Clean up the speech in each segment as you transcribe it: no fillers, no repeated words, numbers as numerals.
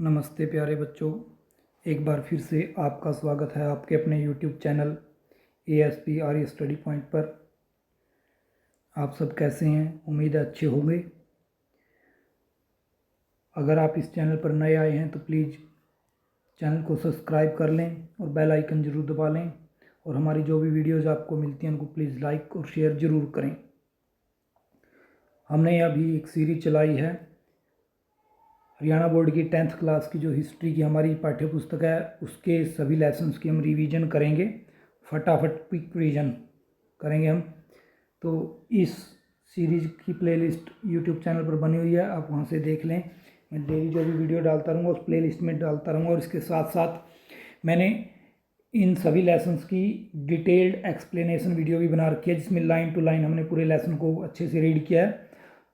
नमस्ते प्यारे बच्चों, एक बार फिर से आपका स्वागत है आपके अपने YouTube चैनल ASP आर्य स्टडी पॉइंट पर। आप सब कैसे हैं? उम्मीद है अच्छे होंगे। अगर आप इस चैनल पर नए आए हैं तो प्लीज़ चैनल को सब्सक्राइब कर लें और बेल आइकन ज़रूर दबा लें, और हमारी जो भी वीडियोज़ आपको मिलती हैं उनको प्लीज़ लाइक और शेयर ज़रूर करें। हमने अभी एक सीरीज चलाई है हरियाणा बोर्ड की 10th क्लास की, जो हिस्ट्री की हमारी पाठ्य पुस्तक है, उसके सभी लेसन्स की हम रिवीजन करेंगे। फटाफट क्विक रिवीजन करेंगे हम। तो इस सीरीज की प्लेलिस्ट यूट्यूब चैनल पर बनी हुई है, आप वहां से देख लें। मैं डेली जो भी वीडियो डालता रहूँगा उस प्लेलिस्ट में डालता रहूँगा, और इसके साथ साथ मैंने इन सभी लेसन्स की डिटेल्ड एक्सप्लेनेशन वीडियो भी बना रखी है, जिसमें लाइन टू लाइन हमने पूरे लेसन को अच्छे से रीड किया है।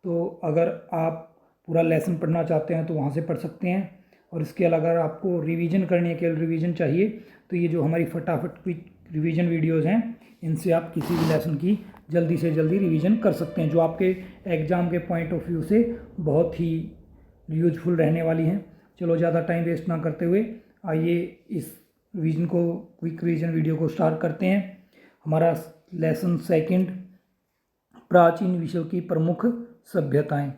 तो अगर आप पूरा लेसन पढ़ना चाहते हैं तो वहाँ से पढ़ सकते हैं। और इसके अलावा अगर आपको रिवीजन करनी है, केवल रिवीजन चाहिए, तो ये जो हमारी फटाफट क्विक रिवीजन वीडियोस हैं, इनसे आप किसी भी लेसन की जल्दी से जल्दी रिवीजन कर सकते हैं, जो आपके एग्ज़ाम के पॉइंट ऑफ व्यू से बहुत ही यूजफुल रहने वाली हैं। चलो ज़्यादा टाइम वेस्ट ना करते हुए आइए इस रिवीजन को, क्विक रिवीजन वीडियो को स्टार्ट करते हैं। हमारा लेसन सेकंड, प्राचीन विश्व की प्रमुख सभ्यताएं।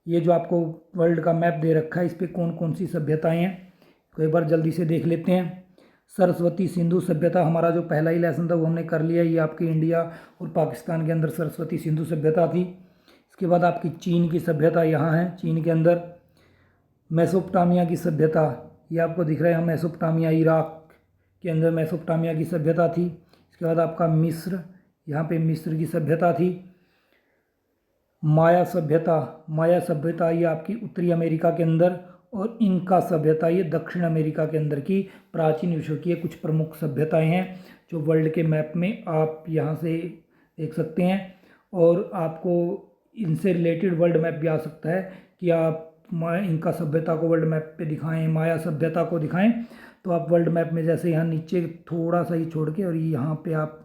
ये जो आपको वर्ल्ड का मैप दे रखा है, इस पे कौन कौन सी सभ्यताएं हैं तो एक बार जल्दी से देख लेते हैं। सरस्वती सिंधु सभ्यता, हमारा जो पहला ही लेसन था वो हमने कर लिया। ये आपके इंडिया और पाकिस्तान के अंदर सरस्वती सिंधु सभ्यता थी। इसके बाद आपकी चीन की सभ्यता यहाँ है, चीन के अंदर। मेसोपोटामिया की सभ्यता, ये आपको दिख रहा है, मेसोपोटामिया इराक के अंदर मेसोपोटामिया की सभ्यता थी। इसके बाद आपका मिस्र, यहाँ पे मिस्र की सभ्यता थी। माया सभ्यता, माया सभ्यता ये आपकी उत्तरी अमेरिका के अंदर, और इनका सभ्यता ये दक्षिण अमेरिका के अंदर की प्राचीन विश्व की कुछ प्रमुख सभ्यताएं हैं, जो वर्ल्ड के मैप में आप यहाँ से देख सकते हैं। और आपको इनसे रिलेटेड वर्ल्ड मैप भी आ सकता है कि आप इनका सभ्यता को वर्ल्ड मैप पे दिखाएं, माया सभ्यता को दिखाएं, तो आप वर्ल्ड मैप में जैसे यहाँ नीचे थोड़ा सा ही छोड़ के और यहाँ पे आप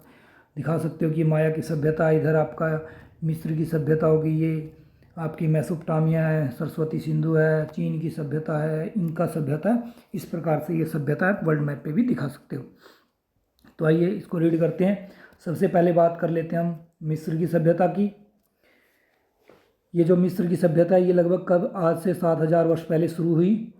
दिखा सकते हो कि माया की सभ्यता, इधर आपका मिस्र की सभ्यता होगी, ये आपकी मेसोपोटामिया है, सरस्वती सिंधु है, चीन की सभ्यता है, इनका सभ्यता। इस प्रकार से ये सभ्यता आप वर्ल्ड मैप पे भी दिखा सकते हो। तो आइए इसको रीड करते हैं। सबसे पहले बात कर लेते हैं हम मिस्र की सभ्यता की। ये जो मिस्र की सभ्यता है, ये लगभग कब, आज से 7000 वर्ष पहले शुरू हुई,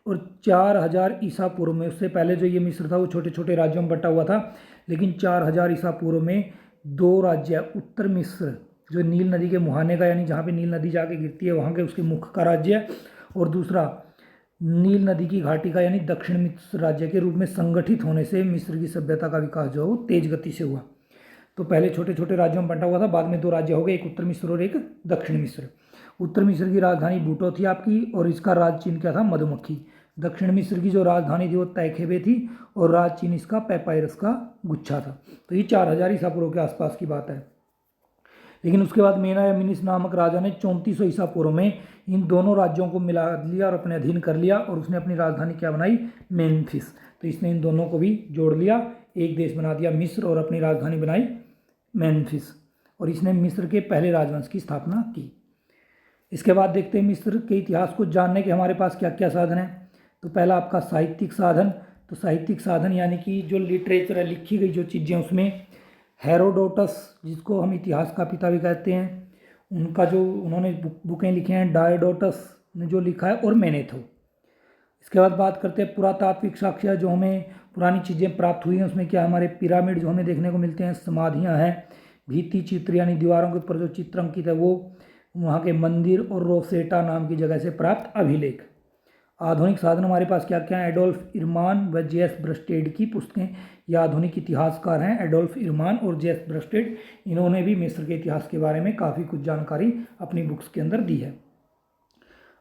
और 4000 ईसा पूर्व में, उससे पहले जो ये मिस्र था वो छोटे छोटे राज्यों में बटा हुआ था, लेकिन 4000 ईसा पूर्व में दो राज्य, उत्तर मिस्र जो नील नदी के मुहाने का, यानी जहाँ पे नील नदी जाके गिरती है वहाँ के उसके मुख का राज्य है, और दूसरा नील नदी की घाटी का यानी दक्षिण मिस्र राज्य के रूप में संगठित होने से मिस्र की सभ्यता का विकास जो है वो तेज गति से हुआ। तो पहले छोटे छोटे राज्यों में बंटा हुआ था, बाद में दो राज्य हो गए, एक उत्तर मिस्र और एक दक्षिण मिस्र। उत्तर मिस्र की राजधानी बूटो थी आपकी, और इसका राज चिन्ह क्या था, मधुमक्खी। दक्षिण मिस्र की जो राजधानी थी वो तैखेबे थी, और राज चिन्ह इसका पैपायरस का गुच्छा था। तो ये 4000 ईसा पूर्व के आसपास की बात है। लेकिन उसके बाद मेना या मिनिस नामक राजा ने 3400 ईसा पूर्व में इन दोनों राज्यों को मिला लिया और अपने अधीन कर लिया, और उसने अपनी राजधानी क्या बनाई, मेम्फिस। तो इसने इन दोनों को भी जोड़ लिया, एक देश बना दिया मिस्र, और अपनी राजधानी बनाई मेम्फिस, और इसने मिस्र के पहले राजवंश की स्थापना की। इसके बाद देखते हैं मिस्र के इतिहास को जानने के हमारे पास क्या क्या साधन हैं। तो पहला आपका साहित्यिक साधन। तो साहित्यिक साधन यानी कि जो लिटरेचर है, लिखी गई जो चीज़ें, उसमें हेरोडोटस, जिसको हम इतिहास का पिता भी कहते हैं, उनका जो उन्होंने बुकें लिखे हैं, डायोडोटस ने जो लिखा है, और मैनेथो। इसके बाद बात करते हैं पुरातात्विक साक्ष्य, जो हमें पुरानी चीज़ें प्राप्त हुई हैं, उसमें क्या हमारे पिरामिड जो हमें देखने को मिलते हैं, समाधियाँ हैं, भित्ति चित्र यानी दीवारों के ऊपर जो चित्र अंकित है वो, वहाँ के मंदिर, और रोसेटा नाम की जगह से प्राप्त अभिलेख। आधुनिक साधन हमारे पास क्या क्या है, एडोल्फ इरमान व जेएस ब्रस्टेड की पुस्तकें। ये आधुनिक इतिहासकार हैं, एडोल्फ इरमान और जेएस ब्रस्टेड। इन्होंने भी मिस्र के इतिहास के बारे में काफ़ी कुछ जानकारी अपनी बुक्स के अंदर दी है।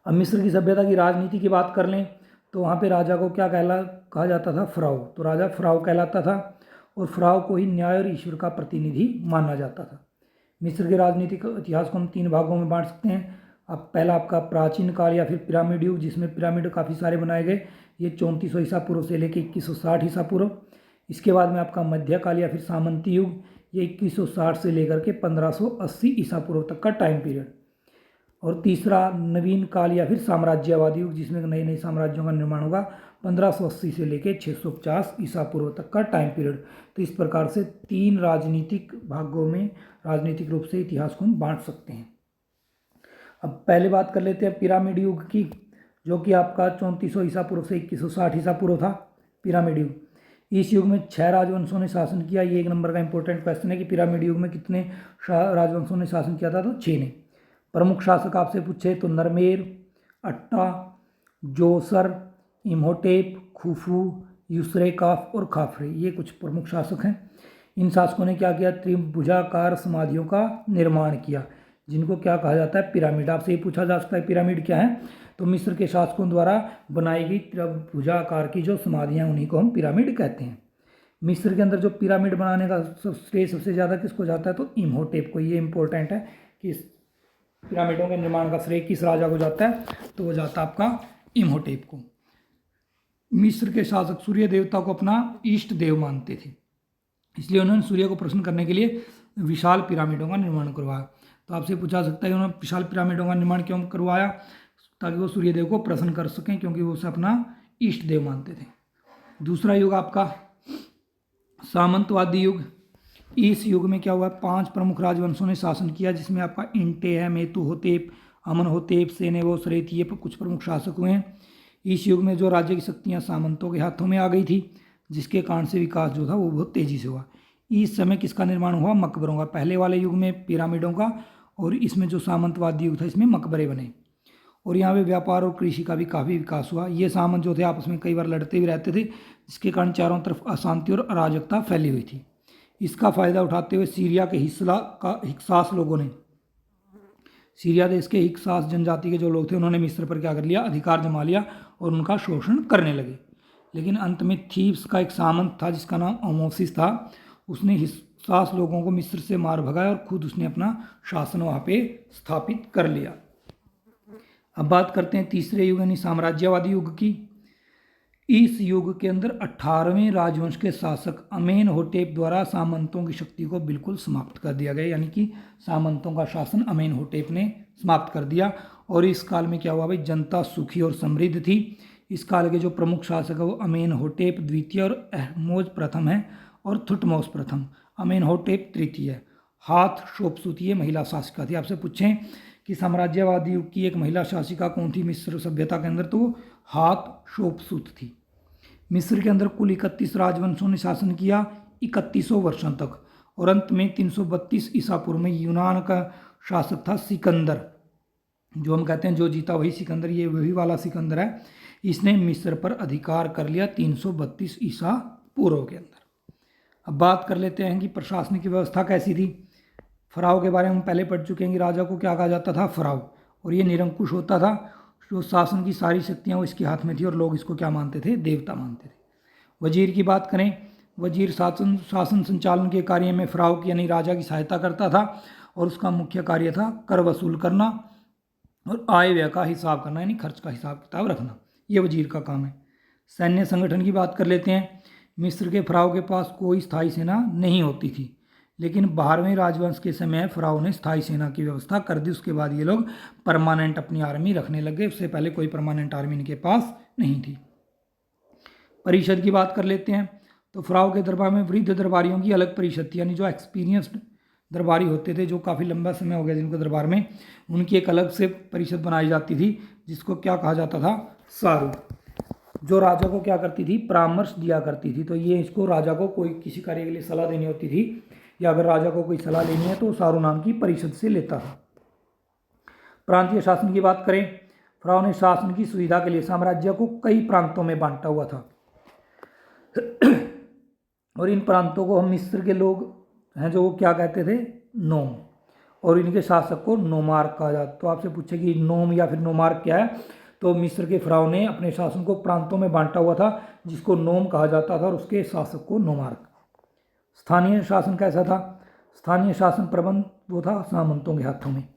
अब मिस्र की सभ्यता की राजनीति की बात कर लें, तो वहाँ पे राजा को क्या कहा जाता था, फ़राओ। तो राजा फ़राओ कहलाता था, और फ़राओ को ही न्याय और ईश्वर का प्रतिनिधि माना जाता था। मिस्र के राजनीतिक इतिहास को हम 3 भागों में बांट सकते हैं। अब पहला आपका प्राचीन काल या फिर पिरामिड युग, जिसमें पिरामिड काफ़ी सारे बनाए गए, ये 3400 ईसा पूर्व से लेकर 2160 ईसा पूर्व। इसके बाद में आपका मध्यकाल या फिर सामंती युग, ये 2160 से लेकर के 1580 ईसा पूर्व तक का टाइम पीरियड। और तीसरा नवीन काल या फिर साम्राज्यवादी युग, जिसमें नए नए साम्राज्यों का निर्माण होगा 1580 से लेकर 650 ईसा पूर्व तक का टाइम पीरियड। तो इस प्रकार से 3 राजनीतिक भागों में राजनीतिक रूप से इतिहास को हम बांट सकते हैं। अब पहले बात कर लेते हैं पिरामिड युग की, जो कि आपका 3400 ईसा पूर्व से 2160 ईसा पूर्व था पिरामिड युग। इस युग में 6 राजवंशों ने शासन किया। ये एक नंबर का इंपॉर्टेंट क्वेश्चन है कि पिरामिड युग में कितने राजवंशों ने शासन किया था, तो 6 ने। प्रमुख शासक आपसे पूछे तो नरमेर, अट्टा, जोसर, इम्होटेप, खुफू, यूसरेकाफ और खाफरे, ये कुछ प्रमुख शासक हैं। इन शासकों ने क्या किया, त्रिभुजाकार समाधियों का निर्माण किया, जिनको क्या कहा जाता है, पिरामिड। आपसे ये पूछा जा सकता है पिरामिड क्या है, तो मिस्र के शासकों द्वारा बनाई गई त्रिभुजाकार की जो समाधियाँ, उन्हीं को हम पिरामिड कहते हैं। मिस्र के अंदर जो पिरामिड बनाने का श्रेय सबसे ज़्यादा किसको जाता है, तो इम्होटेप को। ये इंपॉर्टेंट है कि पिरामिडों के निर्माण का श्रेय किस राजा को जाता है, तो वो जाता है आपका इम्होटेप को। मिस्र के शासक सूर्य देवता को अपना इष्ट देव मानते थे, इसलिए उन्होंने सूर्य को प्रसन्न करने के लिए विशाल पिरामिडों का निर्माण करवाया। तो आपसे पूछा सकता है उन्होंने विशाल पिरामिडों का निर्माण क्यों करवाया, ताकि वो सूर्य देव को प्रसन्न कर सकें, क्योंकि वो उसे अपना इष्ट देव मानते थे। दूसरा युग आपका सामंतवादी युग। इस युग में क्या हुआ, 5 प्रमुख राजवंशों ने शासन किया, जिसमें आपका इंटे है, मेतुहोतेप, अमनहोतेप, सेनेवोस, रेत, ये कुछ प्रमुख शासक हुए हैं। इस युग में जो राज्य की शक्तियाँ सामंतों के हाथों में आ गई थी, जिसके कारण से विकास जो था वो बहुत तेज़ी से हुआ। इस समय किसका निर्माण हुआ, मकबरों का। पहले वाले युग में पिरामिडों का, और इसमें जो सामंतवादी युग था इसमें मकबरे बने, और यहाँ पे व्यापार और कृषि का भी काफ़ी विकास हुआ। ये सामंत जो थे आपस में कई बार लड़ते भी रहते थे, जिसके कारण चारों तरफ अशांति और अराजकता फैली हुई थी। इसका फ़ायदा उठाते हुए सीरिया के हिक्सास लोगों ने, सीरिया देश के हिक्सास जनजाति के जो लोग थे, उन्होंने मिस्र पर क्या कर लिया, अधिकार जमा लिया और उनका शोषण करने लगे। लेकिन अंत में थीब्स का एक सामंत था जिसका नाम अमोसिस था, उसने हिक्सास लोगों को मिस्र से मार भगाया और खुद उसने अपना शासन वहाँ पे स्थापित कर लिया। अब बात करते हैं तीसरे युग यानी साम्राज्यवादी युग की। इस युग के अंदर 18वें राजवंश के शासक अमेनहोटेप द्वारा सामंतों की शक्ति को बिल्कुल समाप्त कर दिया गया, यानी कि सामंतों का शासन अमेनहोटेप ने समाप्त कर दिया। और इस काल में क्या हुआ भाई, जनता सुखी और समृद्ध थी। इस काल के जो प्रमुख शासक है वो अमेनहोटेप द्वितीय और अहमोज प्रथम है, और थुटमोस प्रथम। अमेनहोटेप तृतीय है। हाथ शोपसुत ये महिला शासिका थी। आपसे पूछें कि साम्राज्यवादी युग की एक महिला शासिका कौन थी मिस्र सभ्यता के अंदर, तो हाथ शोपसुत थी। मिस्र के अंदर कुल 31 राजवंशों ने शासन किया 3100 वर्षों तक, और अंत में 332 ईसा पूर्व में यूनान का शासक था सिकंदर, जो हम कहते हैं जो जीता वही सिकंदर, ये वही वाला सिकंदर है। इसने मिस्र पर अधिकार कर लिया 332 ईसा पूर्व के अंदर। अब बात कर लेते हैं कि प्रशासनिक व्यवस्था कैसी थी। फराव के बारे में हम पहले पढ़ चुके हैं कि राजा को क्या कहा जाता था, फराव, और ये निरंकुश होता था। जो शासन की सारी शक्तियाँ वो इसके हाथ में थी, और लोग इसको क्या मानते थे, देवता मानते थे। वजीर की बात करें, वजीर शासन संचालन के कार्य में फराव की यानी राजा की सहायता करता था, और उसका मुख्य कार्य था कर वसूल करना और आय व्यय का हिसाब करना, यानी खर्च का हिसाब किताब रखना। ये वजीर का काम है। सैन्य संगठन की बात कर लेते हैं। मिस्र के फराव के पास कोई स्थायी सेना नहीं होती थी, लेकिन 12वें राजवंश के समय फराव ने स्थायी सेना की व्यवस्था कर दी। उसके बाद ये लोग परमानेंट अपनी आर्मी रखने लगे। उससे पहले कोई परमानेंट आर्मी इनके पास नहीं थी। परिषद की बात कर लेते हैं, तो फराव के दरबार में वृद्ध दरबारियों की अलग परिषद थी, यानी जो एक्सपीरियंस्ड दरबारी होते थे, जो काफ़ी लंबा समय हो गया जिनको दरबार में, उनकी एक अलग से परिषद बनाई जाती थी, जिसको क्या कहा जाता था, सारू, जो राजा को क्या करती थी, परामर्श दिया करती थी। तो ये इसको राजा को कोई किसी कार्य के लिए सलाह देनी होती थी, या अगर राजा को कोई सलाह लेनी है तो सारू नाम की परिषद से लेता था। प्रांतीय शासन की बात करें, फराव ने शासन की सुविधा के लिए साम्राज्य को कई प्रांतों में बांटा हुआ था, और इन प्रांतों को हम मिस्र के लोग हैं जो वो क्या कहते थे, नोम, और इनके शासक को नोमार्क कहा जाता। तो आपसे पूछे कि नोम या फिर नोमार्क क्या है, तो मिस्र के फराव ने अपने शासन को प्रांतों में बांटा हुआ था, जिसको नोम कहा जाता था, और उसके शासक को नोमार्क। स्थानीय शासन कैसा था, स्थानीय शासन प्रबंध वो था सामंतों के हाथों में।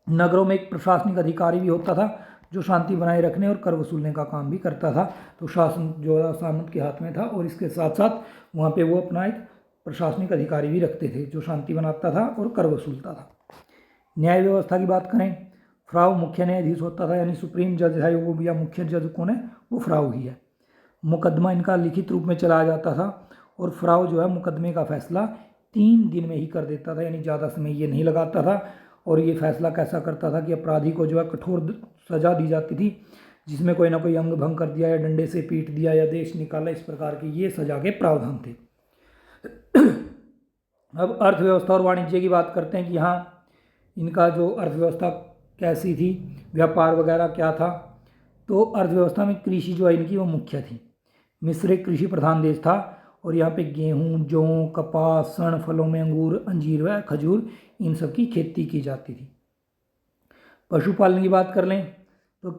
नगरों में एक प्रशासनिक अधिकारी भी होता था, जो शांति बनाए रखने और कर वसूलने का काम भी करता था। तो शासन जो सामंत के हाथ में था, और इसके साथ साथ वहाँ पे वो अपना एक प्रशासनिक अधिकारी भी रखते थे, जो शांति बनाता था और कर वसूलता था। न्याय व्यवस्था की बात करें, फ्राउ मुख्य न्यायाधीश होता था, यानी सुप्रीम जज है वो, या मुख्य जज कौन है, वो फ्राउ ही है। मुकदमा इनका लिखित रूप में चलाया जाता था और फ्राउ जो है मुकदमे का फैसला 3 दिन में ही कर देता था, यानी ज़्यादा समय ये नहीं लगाता था। और ये फैसला कैसा करता था कि अपराधी को जो है कठोर सजा दी जाती थी, जिसमें कोई ना कोई अंग भंग कर दिया या डंडे से पीट दिया या देश निकाला, इस प्रकार के ये सजा के प्रावधान थे। अब अर्थव्यवस्था और वाणिज्य की बात करते हैं कि हाँ इनका जो अर्थव्यवस्था कैसी थी, व्यापार वगैरह क्या था। तो अर्थव्यवस्था में कृषि जो है इनकी वो मुख्य थी। मिस्र एक कृषि प्रधान देश था और यहाँ पे गेहूँ, जौ, कपास, सण, फलों में अंगूर, अंजीर व खजूर, इन सब की खेती की जाती थी। पशुपालन की बात कर लें तो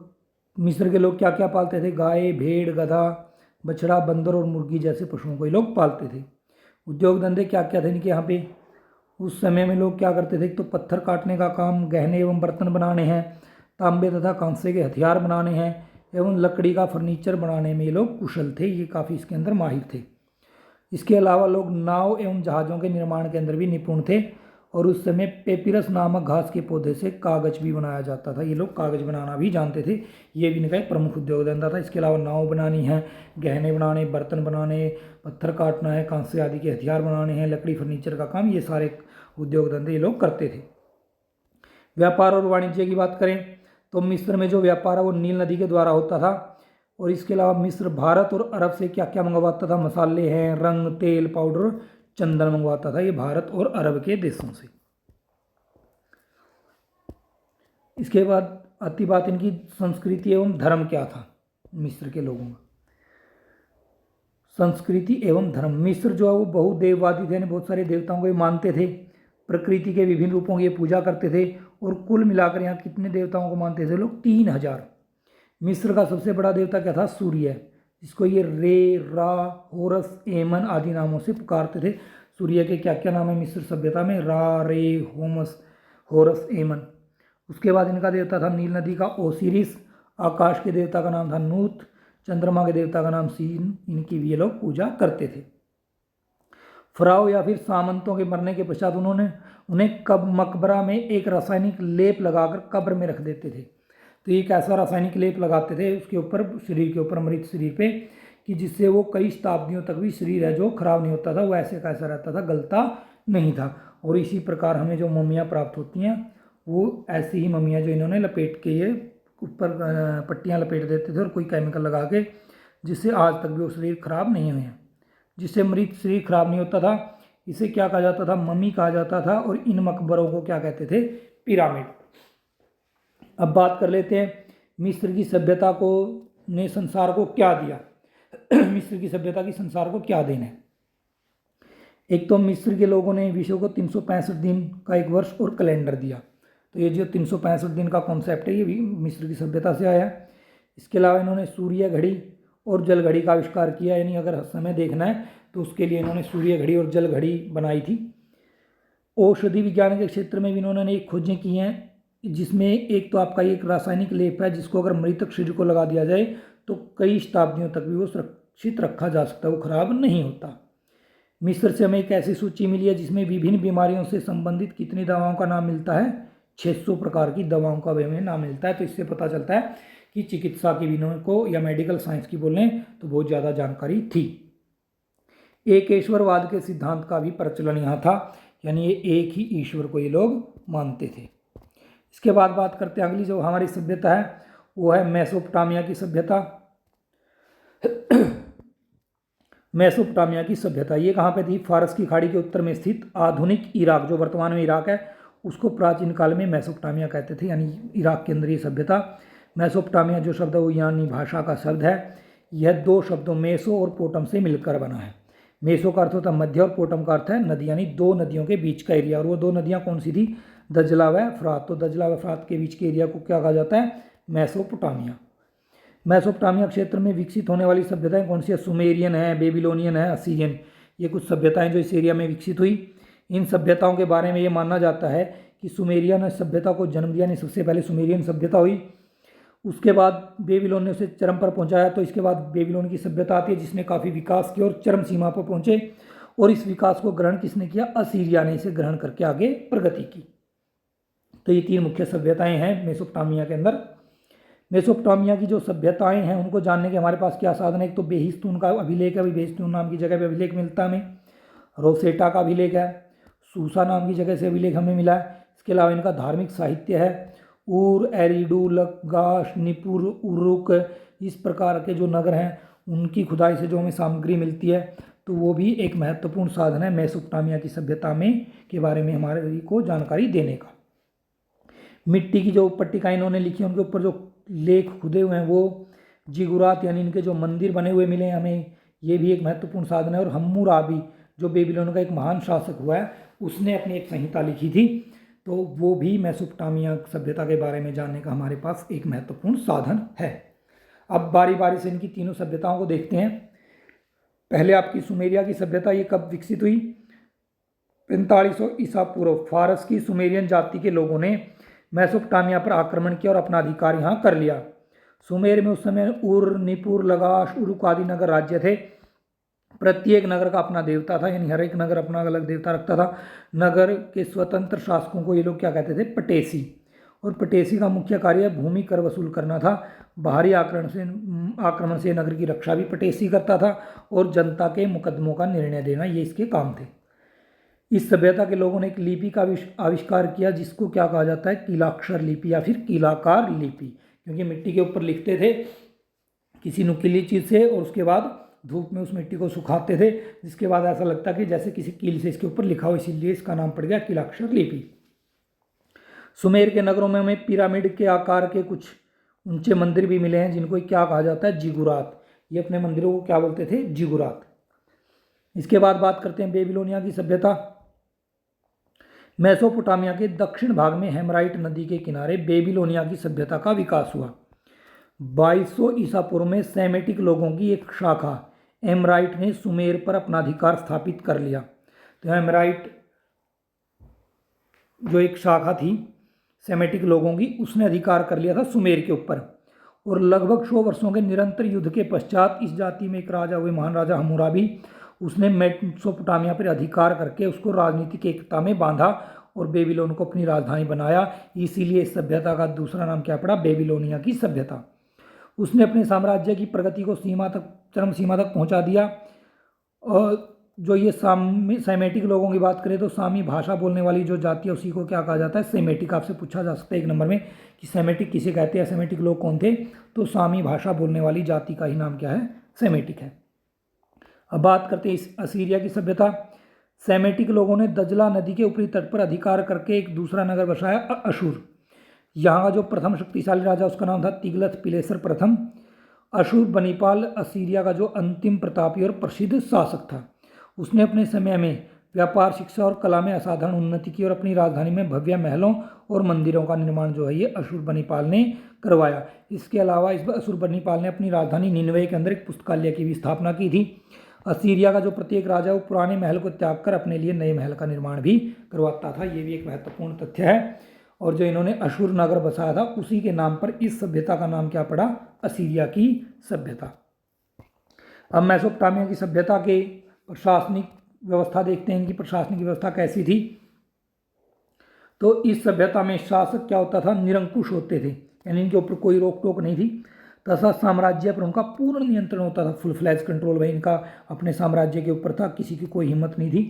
मिस्र के लोग क्या क्या पालते थे, गाय, भेड़, गधा, बछड़ा, बंदर और मुर्गी जैसे पशुओं को ये लोग पालते थे। उद्योग धंधे क्या क्या थे इनके यहाँ पे, उस समय में लोग क्या करते थे, तो पत्थर काटने का काम, गहने एवं बर्तन बनाने हैं, तांबे तथा कांसे के हथियार बनाने हैं एवं लकड़ी का फर्नीचर बनाने में ये लोग कुशल थे, ये काफ़ी इसके अंदर माहिर थे। इसके अलावा लोग नाव एवं जहाज़ों के निर्माण के अंदर भी निपुण थे और उस समय पेपिरस नामक घास के पौधे से कागज भी बनाया जाता था, ये लोग कागज बनाना भी जानते थे, ये भी इनका एक प्रमुख उद्योग धंधा था। इसके अलावा नाव बनानी है, गहने बनाने, बर्तन बनाने, पत्थर काटना है, कांसे आदि के हथियार बनाने हैं, लकड़ी फर्नीचर का काम, ये सारे उद्योग धंधे ये लोग करते थे। व्यापार और वाणिज्य की बात करें तो मिस्र में जो व्यापार है वो नील नदी के द्वारा होता था और इसके अलावा मिस्र भारत और अरब से क्या क्या मंगवाता था, मसाले हैं, रंग, तेल, पाउडर, चंदन मंगवाता था, ये भारत और अरब के देशों से। इसके बाद आती बात इनकी संस्कृति एवं धर्म क्या था मिस्र के लोगों का। संस्कृति एवं धर्म, मिस्र जो है वो बहुदेववादी थे, यानी बहुत सारे देवताओं को ये मानते थे, प्रकृति के विभिन्न रूपों की ये पूजा करते थे और कुल मिलाकर यहाँ कितने देवताओं को मानते थे लोग, 3000। मिस्र का सबसे बड़ा देवता क्या था, सूर्य, जिसको ये रे, रा, होरस, एमन आदि नामों से पुकारते थे। सूर्य के क्या क्या नाम है मिस्र सभ्यता में, रा, रे, होमस, होरस, एमन। उसके बाद इनका देवता था नील नदी का ओसिरिस, आकाश के देवता का नाम था नूत, चंद्रमा के देवता का नाम सीन, इनकी भी ये लोग पूजा करते थे। फराव या फिर सामंतों के मरने के पश्चात उन्हें मकबरा में एक रासायनिक लेप लगाकर कब्र में रख देते थे। तो ये एक ऐसा रासायनिक लेप लगाते थे उसके ऊपर, शरीर के ऊपर, मृत शरीर पे, कि जिससे वो कई शताब्दियों तक भी शरीर है जो खराब नहीं होता था, वो ऐसे कैसा रहता था, गलता नहीं था। और इसी प्रकार हमें जो मम्मियाँ प्राप्त होती हैं वो ऐसी ही मम्मियाँ जो इन्होंने लपेट के ये ऊपर पट्टियाँ लपेट देते थे और कोई केमिकल लगा के, जिससे आज तक भी वो शरीर खराब नहीं हुए हैं, जिससे मृत शरीर खराब नहीं होता था। इसे क्या कहा जाता था, मम्मी कहा जाता था। और इन मकबरों को क्या कहते थे, पिरामिड। अब बात कर लेते हैं मिस्र की सभ्यता को ने संसार को क्या दिया। मिस्र की सभ्यता की संसार को क्या देन है। एक तो मिस्र के लोगों ने विश्व को 365 दिन का एक वर्ष और कैलेंडर दिया। तो ये जो 365 दिन का कॉन्सेप्ट है ये भी मिस्र की सभ्यता से आया। इसके अलावा इन्होंने सूर्य घड़ी और जल घड़ी का आविष्कार किया, यानी अगर समय देखना है तो उसके लिए इन्होंने सूर्य घड़ी और जल घड़ी बनाई थी। औषधि विज्ञान के क्षेत्र में भी इन्होंने एक खोजें की हैं, जिसमें एक तो आपका एक रासायनिक लेप है जिसको अगर मृतक शरीर को लगा दिया जाए तो कई शताब्दियों तक भी वो सुरक्षित रखा जा सकता है, वो खराब नहीं होता। मिस्र से हमें एक ऐसी सूची मिली है जिसमें विभिन्न बीमारियों से संबंधित कितनी दवाओं का नाम मिलता है, 600 प्रकार की दवाओं का भी हमें नाम मिलता है। तो इससे पता चलता है कि चिकित्सा की विनों को या मेडिकल साइंस की बोलें तो बहुत ज़्यादा जानकारी थी। एकेश्वरवाद के सिद्धांत का भी प्रचलन यहाँ था, यानी ये एक ही ईश्वर को ये लोग मानते थे। इसके बाद बात करते हैं अगली जो हमारी सभ्यता है वो है मेसोपोटामिया की सभ्यता। मेसोपोटामिया की सभ्यता ये कहाँ पे थी, फारस की खाड़ी के उत्तर में स्थित आधुनिक इराक, जो वर्तमान में इराक है, उसको प्राचीन काल में मेसोपोटामिया कहते थे, यानी इराक के अंदर ये सभ्यता। मेसोपोटामिया जो शब्द है वो यूनानी भाषा का शब्द है। यह 2 शब्दों मेसो और पोटम से मिलकर बना है। मेसो का अर्थ होता है मध्य और पोटम का अर्थ है नदी, यानी 2 नदियों के बीच का एरिया। और वो 2 नदियाँ कौन सी थी, दजला व फ्रात। तो दजला व फ्रात के बीच के एरिया को क्या कहा जाता है, मेसोपोटामिया। मेसोपोटामिया क्षेत्र में विकसित होने वाली सभ्यताएं कौन सी है, सुमेरियन है, बेबीलोनियन है, असीरियन। ये कुछ सभ्यताएं जो इस एरिया में विकसित हुई। इन सभ्यताओं के बारे में ये माना जाता है कि सुमेरियन सभ्यता को जन्म दिया, नहीं सबसे पहले सुमेरियन सभ्यता हुई, उसके बाद बेबीलोन ने उसे चरम पर पहुंचाया। तो इसके बाद बेबीलोन की सभ्यता आती है जिसने काफ़ी विकास किया और चरम सीमा पर पहुंचे। और इस विकास को ग्रहण किसने किया, असीरिया ने इसे ग्रहण करके आगे प्रगति की। तो ये 3 मुख्य सभ्यताएं हैं मेसोपोटामिया के अंदर। मेसोपोटामिया की जो सभ्यताएं हैं उनको जानने के हमारे पास क्या साधन है? एक तो बेहिस्तून का अभिलेख है, अभी बेहिस्तून नाम की जगह पे अभिलेख मिलता है हमें। रोसेटा का अभिलेख है, सूसा नाम की जगह से अभिलेख हमें मिला है। इसके अलावा इनका धार्मिक साहित्य है, ऊर, एरिडू, लगाश, निपुर, उरुक, इस प्रकार के जो नगर हैं उनकी खुदाई से जो हमें सामग्री मिलती है, तो वो भी एक महत्वपूर्ण साधन है मेसोपोटामिया की सभ्यता में के बारे में हमारे को जानकारी देने का। मिट्टी की जो पट्टिकाएं इन्होंने लिखी है उनके ऊपर जो लेख खुदे हुए हैं वो जिगुरात यानी इनके जो मंदिर बने हुए मिले हैं हमें, ये भी एक महत्वपूर्ण साधन है। और हम्मुराबी जो बेबीलोन का एक महान शासक हुआ है उसने अपनी एक संहिता लिखी थी, तो वो भी मेसोपोटामिया सभ्यता के बारे में जानने का हमारे पास एक महत्वपूर्ण साधन है। अब बारी बारी से इनकी तीनों सभ्यताओं को देखते हैं। पहले आपकी सुमेरिया की सभ्यता, ये कब विकसित हुई? 4500 ईसा पूर्व फारस की सुमेरियन जाति के लोगों ने मेसोपोटामिया पर आक्रमण किया और अपना अधिकार यहाँ कर लिया। सुमेर में उस समय उर, निपुर, लगाश, उरुक आदि नगर राज्य थे। प्रत्येक नगर का अपना देवता था, यानी हर एक नगर अपना अलग देवता रखता था। नगर के स्वतंत्र शासकों को ये लोग क्या कहते थे? पटेसी। और पटेसी का मुख्य कार्य भूमि कर वसूल करना था। बाहरी आक्रमण से नगर की रक्षा भी पटेसी करता था और जनता के मुकदमों का निर्णय देना, ये इसके काम थे। इस सभ्यता के लोगों ने एक लिपि का आविष्कार किया जिसको क्या कहा जाता है? कीलाक्षर लिपि या फिर कीलाकार लिपि, क्योंकि मिट्टी के ऊपर लिखते थे किसी नुकीली चीज़ से और उसके बाद धूप में उस मिट्टी को सुखाते थे, जिसके बाद ऐसा लगता कि जैसे किसी कील से इसके ऊपर लिखा हो, इसीलिए इसका नाम पड़ गया कीलाक्षर लिपि। सुमेर के नगरों में हमें पिरामिड के आकार के कुछ ऊंचे मंदिर भी मिले हैं जिनको क्या कहा जाता है? जिगुरात। ये अपने मंदिरों को क्या बोलते थे? जिगुरात। इसके बाद बात करते हैं बेबीलोनिया की सभ्यता। मेसोपोटामिया के दक्षिण भाग में हेमराइट नदी के किनारे बेबीलोनिया की सभ्यता का विकास हुआ। 2200 ईसा पूर्व में सेमेटिक लोगों की एक शाखा एमराइट ने सुमेर पर अपना अधिकार स्थापित कर लिया। तो एमराइट जो एक शाखा थी सेमेटिक लोगों की, उसने अधिकार कर लिया था सुमेर के ऊपर। और लगभग 100 वर्षों के निरंतर युद्ध के पश्चात इस जाति में एक राजा हुए, महान राजा हम्मुराबी, उसने मेसोपोटामिया पर अधिकार करके उसको राजनीतिक एकता में बांधा और बेबीलोन को अपनी राजधानी बनाया। इसीलिए इस सभ्यता का दूसरा नाम क्या पड़ा? बेबीलोनिया की सभ्यता। उसने अपने साम्राज्य की प्रगति को चरम सीमा तक पहुंचा दिया। और जो ये सेमेटिक लोगों की बात करें तो सामी भाषा बोलने वाली जो जाति है उसी को क्या कहा जाता है? सेमेटिक। आपसे पूछा जा सकता है 1 नंबर में कि सेमेटिक किसे कहते हैं, सेमेटिक लोग कौन थे? तो सामी भाषा बोलने वाली जाति का ही नाम क्या है? सेमेटिक है। अब बात करते हैं इस असीरिया की सभ्यता। सेमेटिक लोगों ने दजला नदी के ऊपरी तट पर अधिकार करके एक दूसरा नगर बसाया, अशुर। यहाँ का जो प्रथम शक्तिशाली राजा उसका नाम था तिग्लथ पिलेसर प्रथम। अशुर बनीपाल असीरिया का जो अंतिम प्रतापी और प्रसिद्ध शासक था। उसने अपने समय में व्यापार, शिक्षा और कला में असाधारण उन्नति की और अपनी राजधानी में भव्य महलों और मंदिरों का निर्माण जो है ये अशुर बनीपाल ने करवाया। इसके अलावा इस अशुर बनीपाल ने अपनी राजधानी निनवे के अंदर एक पुस्तकालय की भी स्थापना की थी। असीरिया का जो प्रत्येक राजा वो पुराने महल को त्याग कर अपने लिए नए महल का निर्माण भी करवाता था, ये भी एक महत्वपूर्ण तथ्य है। और जो इन्होंने अशुर नगर बसाया था उसी के नाम पर इस सभ्यता का नाम क्या पड़ा? असीरिया की सभ्यता। अब मेसोपोटामिया की सभ्यता के प्रशासनिक व्यवस्था देखते हैं, इनकी प्रशासनिक व्यवस्था कैसी थी। तो इस सभ्यता में शासक क्या होता था? निरंकुश होते थे, यानी इनके ऊपर कोई रोक टोक नहीं थी तथा साम्राज्य पर उनका पूर्ण नियंत्रण होता था। फुल फ्लैज कंट्रोल भाई इनका अपने साम्राज्य के ऊपर था। किसी की कोई हिम्मत नहीं थी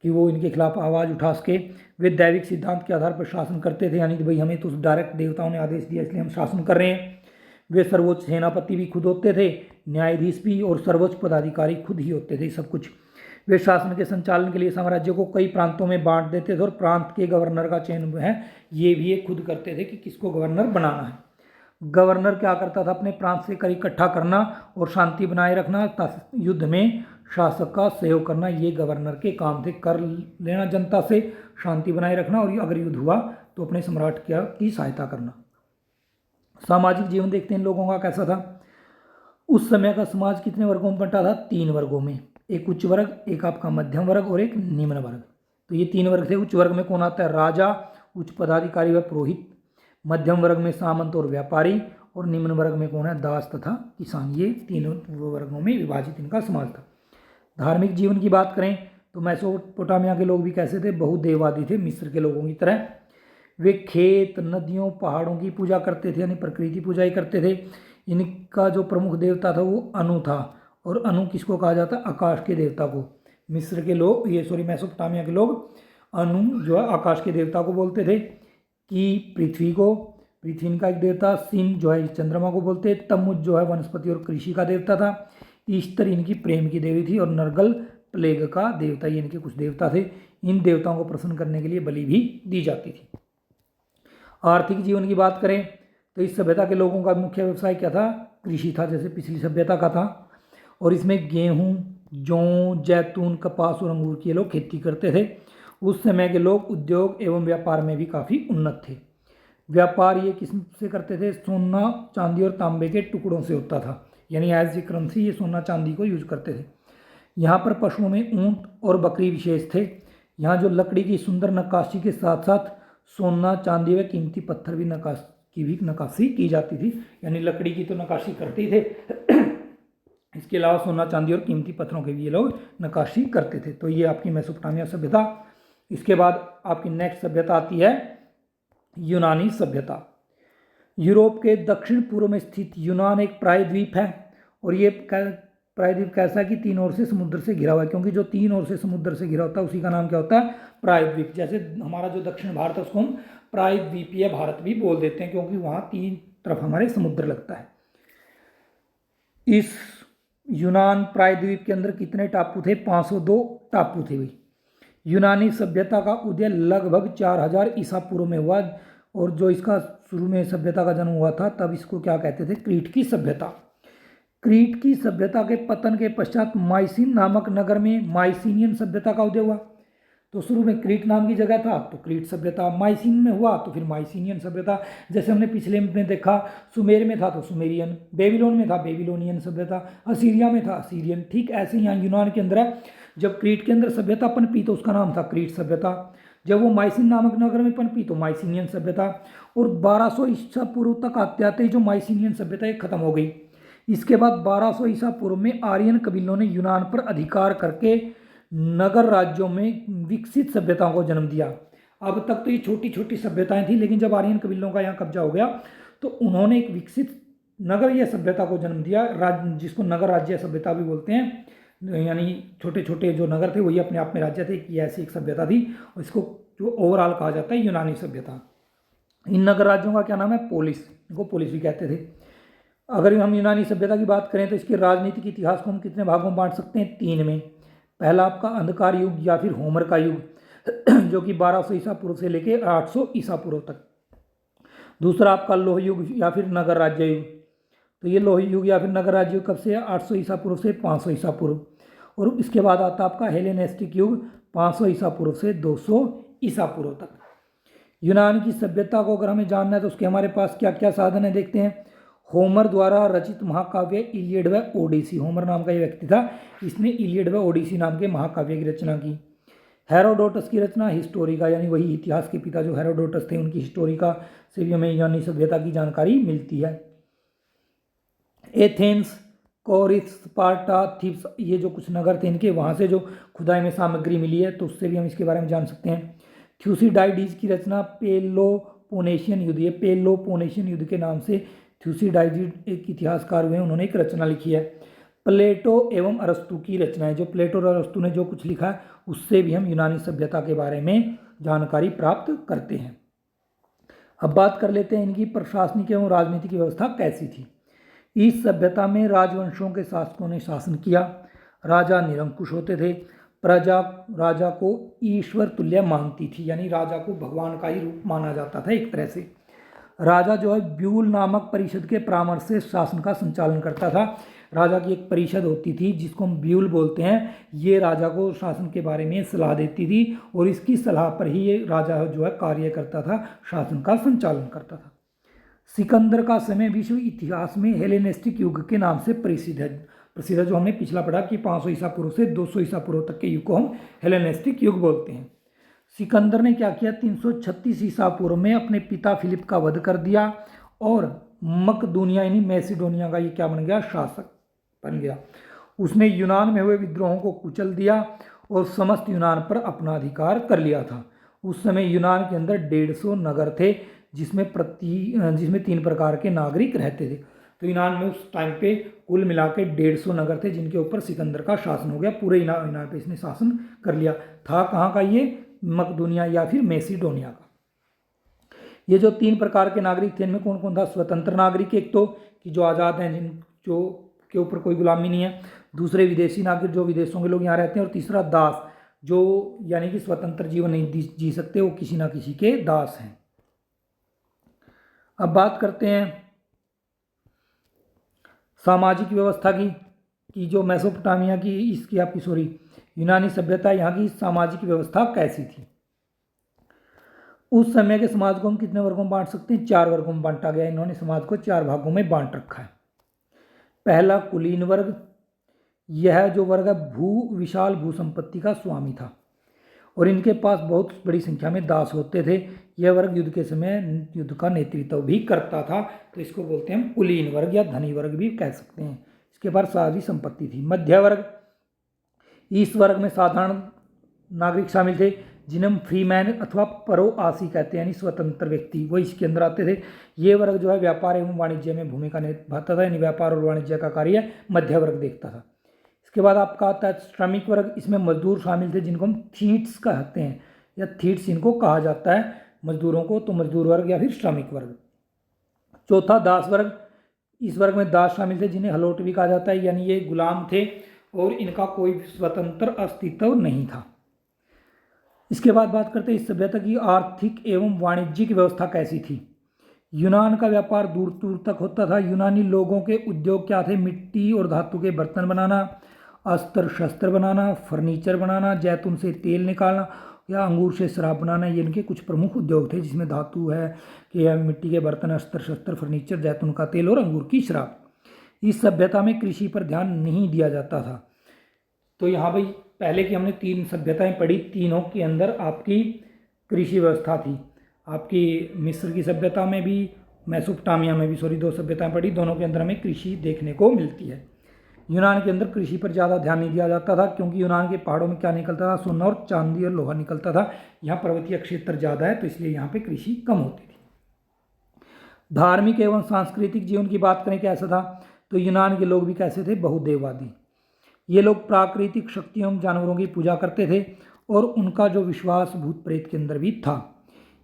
कि वो इनके खिलाफ आवाज़ उठा सके। वे दैविक सिद्धांत के आधार पर शासन करते थे, यानी कि भाई हमें तो डायरेक्ट देवताओं ने आदेश दिया इसलिए हम शासन कर रहे हैं। वे सर्वोच्च सेनापति भी खुद होते थे, न्यायाधीश भी, और सर्वोच्च पदाधिकारी खुद ही होते थे सब कुछ। वे शासन के संचालन के लिए साम्राज्य को कई प्रांतों में बांट देते थे और प्रांत के गवर्नर का चयन है ये भी ये खुद करते थे कि किसको गवर्नर बनाना है। गवर्नर क्या करता था? अपने प्रांत से कर इकट्ठा करना और शांति बनाए रखना, युद्ध में शासक का सहयोग करना, ये गवर्नर के काम थे। कर लेना जनता से, शांति बनाए रखना और अगर युद्ध हुआ तो अपने सम्राट की सहायता करना। सामाजिक जीवन देखते हैं इन लोगों का कैसा था। उस समय का समाज कितने वर्गों में बंटा था? 3 वर्गों में, एक उच्च वर्ग, एक आपका मध्यम वर्ग और एक निम्न वर्ग। तो ये 3 वर्ग थे। उच्च वर्ग में कौन आता है? राजा, उच्च पदाधिकारी व पुरोहित। मध्यम वर्ग में सामंत और व्यापारी, और निम्न वर्ग में कौन है? दास तथा किसान। ये तीनों वर्गों में विभाजित इनका समाज था। धार्मिक जीवन की बात करें तो मेसोपोटामिया के लोग भी कैसे थे? बहुदेववादी थे, मिस्र के लोगों की तरह। वे खेत, नदियों, पहाड़ों की पूजा करते थे, यानी प्रकृति पूजा ही करते थे। इनका जो प्रमुख देवता था वो अनु था, और अनु किसको कहा जाता है? आकाश के देवता को। मिस्र के लोग, मेसोपोटामिया के लोग अनु जो है आकाश के देवता को बोलते थे। कि पृथ्वी को, पृथ्वी इनका एक देवता। सिन जो है चंद्रमा को बोलते हैं। तमुज जो है वनस्पति और कृषि का देवता था। ईस्टर इनकी प्रेम की देवी थी, और नरगल प्लेग का देवता, ये इनके कुछ देवता थे। इन देवताओं को प्रसन्न करने के लिए बलि भी दी जाती थी। आर्थिक जीवन की बात करें तो इस सभ्यता के लोगों का मुख्य व्यवसाय क्या था? कृषि था, जैसे पिछली सभ्यता का था। और इसमें गेहूं, जौ, जैतून, कपास और अंगूर की लोग खेती करते थे। उस समय के लोग उद्योग एवं व्यापार में भी काफ़ी उन्नत थे। व्यापार ये किस से करते थे? सोना, चांदी और तांबे के टुकड़ों से होता था, यानी एज ए करेंसी ये सोना चांदी को यूज करते थे। यहाँ पर पशुओं में ऊंट और बकरी विशेष थे। यहाँ जो लकड़ी की सुंदर नक्काशी के साथ साथ सोना, चांदी व कीमती पत्थर भी नक्काशी की जाती थी, यानी लकड़ी की तो नक्काशी करते ही थे इसके अलावा सोना, चांदी और कीमती पत्थरों के भी ये लोग नक्काशी करते थे। तो ये आपकी मेसोपोटामिया सभ्यता। इसके बाद आपकी नेक्स्ट सभ्यता आती है यूनानी सभ्यता। यूरोप के दक्षिण पूर्व में स्थित यूनान एक प्रायद्वीप है, और ये प्रायद्वीप कैसा है कि 3 ओर से समुद्र से घिरा हुआ है, क्योंकि जो 3 ओर से समुद्र से घिरा होता है उसी का नाम क्या होता है? प्रायद्वीप। जैसे हमारा जो दक्षिण भारत है उसको हम प्रायद्वीपीय भारत भी बोल देते हैं, क्योंकि वहाँ 3 तरफ हमारे समुद्र लगता है। इस यूनान प्रायद्वीप के अंदर कितने टापू थे? 502 टापू थे भाई। यूनानी सभ्यता का उदय लगभग 4000 ईसा पूर्व में हुआ, और जो इसका शुरू में सभ्यता का जन्म हुआ था तब इसको क्या कहते थे? क्रीट की सभ्यता। क्रीट की सभ्यता के पतन के पश्चात माइसिन नामक नगर में माइसिनियन सभ्यता का उदय हुआ। तो शुरू में क्रीट नाम की जगह था तो क्रीट सभ्यता, माइसिन में हुआ तो फिर माइसिनियन सभ्यता। जैसे हमने पिछले में देखा, सुमेर में था तो सुमेरियन, बेबीलोन में था बेबीलोनियन सभ्यता, असीरिया में था असीरियन। ठीक ऐसे यहाँ यूनान के अंदर है। जब क्रीट के अंदर सभ्यता पनपी तो उसका नाम था क्रीट सभ्यता। जब वो माइसिन नामक नगर में पनपी तो माइसिनियन सभ्यता। और 1200 ईसा पूर्व तक आते आते जो माइसिनियन सभ्यता खत्म हो गई। इसके बाद 1200 ईसा पूर्व में आर्यन कबीलों ने यूनान पर अधिकार करके नगर राज्यों में विकसित सभ्यताओं को जन्म दिया। अब तक तो ये छोटी छोटी सभ्यताएं थी, लेकिन जब आर्यन कबीलों का यहाँ कब्जा हो गया तो उन्होंने एक विकसित नगरीय सभ्यता को जन्म दिया, जिसको नगर राज्य सभ्यता भी बोलते हैं। यानी छोटे छोटे जो नगर थे वही अपने आप में राज्य थे, कि ऐसी एक सभ्यता थी, और इसको जो ओवरऑल कहा जाता है यूनानी सभ्यता। इन नगर राज्यों का क्या नाम है? पोलिस, इनको पोलिस भी कहते थे। अगर हम यूनानी सभ्यता की बात करें तो इसके राजनीतिक इतिहास को हम कितने भागों में बांट सकते हैं? 3 में। पहला आपका अंधकार युग या फिर होमर का युग जो कि 1200 ईसा पूर्व से लेकर 800 ईसा पूर्व तक। दूसरा आपका लोह युग या फिर नगर राज्य युग। तो ये लोह युग या फिर नगर राज्य युग कब से? 800 ईसा पूर्व से 500 ईसा पूर्व। और इसके बाद आता आपका हेलेनिस्टिक युग 500 ईसा पूर्व से 200 ईसा पूर्व तक। यूनान की सभ्यता को अगर हमें जानना है तो उसके हमारे पास क्या क्या साधन है देखते हैं। होमर द्वारा रचित महाकाव्य इलियड व ओडिसी। होमर नाम का ये व्यक्ति था, इसने इलियड व ओडिसी नाम के महाकाव्य की रचना की। हेरोडोटस की रचना हिस्टोरिका, यानी वही इतिहास के पिता जो हेरोडोटस थे उनकी हिस्टोरिका से भी हमें यूनानी सभ्यता की जानकारी मिलती है। एथेंस, कोरिथ, स्पार्टा, थीब्स, ये जो कुछ नगर थे इनके, वहाँ से जो खुदाई में सामग्री मिली है तो उससे भी हम इसके बारे में जान सकते हैं। थ्यूसिडाइडीज की रचना पेलोपोनेशियन युद्ध, ये पेलोपोनेशियन युद्ध के नाम से थ्यूसिडाइडीज एक इतिहासकार हुए, उन्होंने एक रचना लिखी है। प्लेटो एवं अरस्तु की रचनाएं, जो प्लेटो और अरस्तु ने जो कुछ लिखा है उससे भी हम यूनानी सभ्यता के बारे में जानकारी प्राप्त करते हैं। अब बात कर लेते हैं इनकी प्रशासनिक एवं राजनीतिक व्यवस्था कैसी थी। इस सभ्यता में राजवंशों के शासकों ने शासन किया। राजा निरंकुश होते थे। प्रजा राजा को ईश्वर तुल्य मानती थी, यानी राजा को भगवान का ही रूप माना जाता था एक तरह से। राजा जो है ब्यूल नामक परिषद के परामर्श से शासन का संचालन करता था। राजा की एक परिषद होती थी जिसको हम ब्यूल बोलते हैं, ये राजा को शासन के बारे में सलाह देती थी, और इसकी सलाह पर ही ये राजा जो है कार्य करता था, शासन का संचालन करता था। सिकंदर का समय विश्व इतिहास में हेलेनिस्टिक युग के नाम से प्रसिद्ध है, जो हमने पिछला पढ़ा कि 500 ईसा पूर्व से 200 ईसा पूर्व तक के युग को हम हेलेनिस्टिक युग बोलते हैं। सिकंदर ने क्या किया? 336 ईसा पूर्व में अपने पिता फिलिप का वध कर दिया, और मकदूनिया यानी मैसिडोनिया का ये क्या बन गया? शासक बन गया। उसने यूनान में हुए विद्रोहों को कुचल दिया और समस्त यूनान पर अपना अधिकार कर लिया था। उस समय यूनान के अंदर 150 नगर थे जिसमें 3 प्रकार के नागरिक रहते थे। तो यूनान में उस टाइम पे कुल मिला के 150 नगर थे जिनके ऊपर सिकंदर का शासन हो गया। पूरे यूनान पे इसने शासन कर लिया। था कहाँ का ये? मकदूनिया या फिर मैसिडोनिया का। ये जो 3 प्रकार के नागरिक थे इनमें कौन कौन था? स्वतंत्र नागरिक एक तो कि जो आज़ाद हैं, जिन जो के ऊपर कोई गुलामी नहीं है। दूसरे विदेशी नागरिक जो विदेशों के लोग यहाँ रहते हैं। और तीसरा दास, जो यानी कि स्वतंत्र जीवन नहीं जी सकते, वो किसी ना किसी के दास हैं। अब बात करते हैं सामाजिक व्यवस्था की कि जो मेसोपोटामिया की इसकी आपकी यूनानी सभ्यता, यहाँ की सामाजिक व्यवस्था कैसी थी। उस समय के समाज को हम कितने वर्गों में बांट सकते हैं? 4 वर्गों में बांटा गया। इन्होंने समाज को 4 भागों में बांट रखा है। पहला कुलीन वर्ग, यह जो वर्ग है विशाल भू संपत्ति का स्वामी था और इनके पास बहुत बड़ी संख्या में दास होते थे। यह वर्ग युद्ध के समय युद्ध का नेतृत्व भी करता था, तो इसको बोलते हैं हम कुलीन वर्ग या धनी वर्ग भी कह सकते हैं। इसके पास सारी संपत्ति थी। मध्य वर्ग, इस वर्ग में साधारण नागरिक शामिल थे जिन्हें हम फ्रीमैन अथवा परोआसी कहते हैं, यानी स्वतंत्र व्यक्ति, वो इसके अंदर आते थे। ये वर्ग जो है व्यापार एवं वाणिज्य में भूमिका निभाता था, यानी व्यापार और वाणिज्य का कार्य मध्य वर्ग देखता था। इसके बाद आपका आता है श्रमिक वर्ग। इसमें मजदूर शामिल थे जिनको हम थीट्स कहते हैं या थीट्स इनको कहा जाता है मजदूरों को, तो मजदूर वर्ग या फिर श्रमिक वर्ग। चौथा दास वर्ग, इस वर्ग में दास शामिल थे जिन्हें हलोट भी कहा जाता है, यानी ये गुलाम थे और इनका कोई स्वतंत्र अस्तित्व नहीं था। इसके बाद बात करते हैं इस सभ्यता की आर्थिक एवं वाणिज्यिक व्यवस्था कैसी थी। यूनान का व्यापार दूर दूर तक होता था। यूनानी लोगों के उद्योग क्या थे? मिट्टी और धातु के बर्तन बनाना, अस्त्र शस्त्र बनाना, फर्नीचर बनाना, जैतून से तेल निकालना या अंगूर से शराब बनाना। ये इनके कुछ प्रमुख उद्योग थे, जिसमें धातु है कि मिट्टी के बर्तन, अस्त्र शस्त्र, फर्नीचर, जैतून का तेल और अंगूर की शराब। इस सभ्यता में कृषि पर ध्यान नहीं दिया जाता था। तो यहाँ भाई पहले की हमने 3 सभ्यताएं पढ़ी, तीनों के अंदर आपकी कृषि व्यवस्था थी। आपकी मिस्र की सभ्यता में भी, मेसोपोटामिया में भी 2 सभ्यताएं पढ़ी, दोनों के अंदर हमें कृषि देखने को मिलती है। यूनान के अंदर कृषि पर ज़्यादा ध्यान नहीं दिया जाता था क्योंकि यूनान के पहाड़ों में क्या निकलता था? सोना और चांदी और लोहा निकलता था। यहाँ पर्वतीय क्षेत्र ज़्यादा है तो इसलिए यहाँ पे कृषि कम होती थी। धार्मिक एवं सांस्कृतिक जीवन की बात करें कैसा था, तो यूनान के लोग भी कैसे थे? बहुदेववादी। ये लोग प्राकृतिक शक्तियों एवं जानवरों की पूजा करते थे और उनका जो विश्वास भूत प्रेत के अंदर भी था।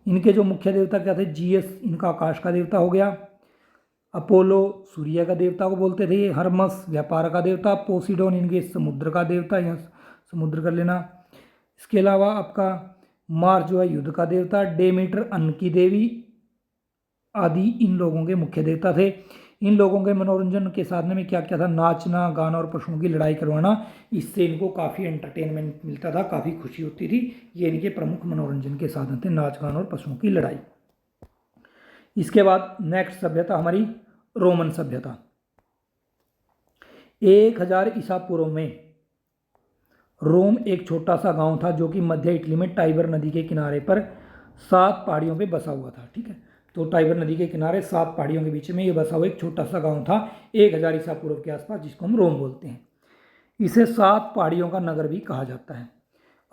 इनके जो मुख्य देवता क्या थे? जीएस इनका आकाश का देवता हो गया, अपोलो सूर्य का देवता को बोलते थे, हरमस व्यापार का देवता, पोसिडोन इनके समुद्र का देवता, यहाँ समुद्र कर लेना। इसके अलावा आपका मार्स जो है युद्ध का देवता, डेमीटर अन्न की देवी आदि इन लोगों के मुख्य देवता थे। इन लोगों के मनोरंजन के साधन में क्या क्या था? नाचना, गाना और पशुओं की लड़ाई करवाना। इससे इनको काफ़ी एंटरटेनमेंट मिलता था, काफ़ी खुशी होती थी। ये इनके प्रमुख मनोरंजन के साधन थे, नाच गाना और पशुओं की लड़ाई। इसके बाद नेक्स्ट सभ्यता हमारी रोमन सभ्यता। 1000 ईसा पूर्व में रोम एक छोटा सा गांव था जो कि मध्य इटली में टाइबर नदी के किनारे पर 7 पहाड़ियों पे बसा हुआ था। ठीक है, तो टाइबर नदी के किनारे 7 पहाड़ियों के बीच में ये बसा हुआ एक छोटा सा गांव था 1000 ईसा पूर्व के आसपास, जिसको हम रोम बोलते हैं। इसे 7 पहाड़ियों का नगर भी कहा जाता है।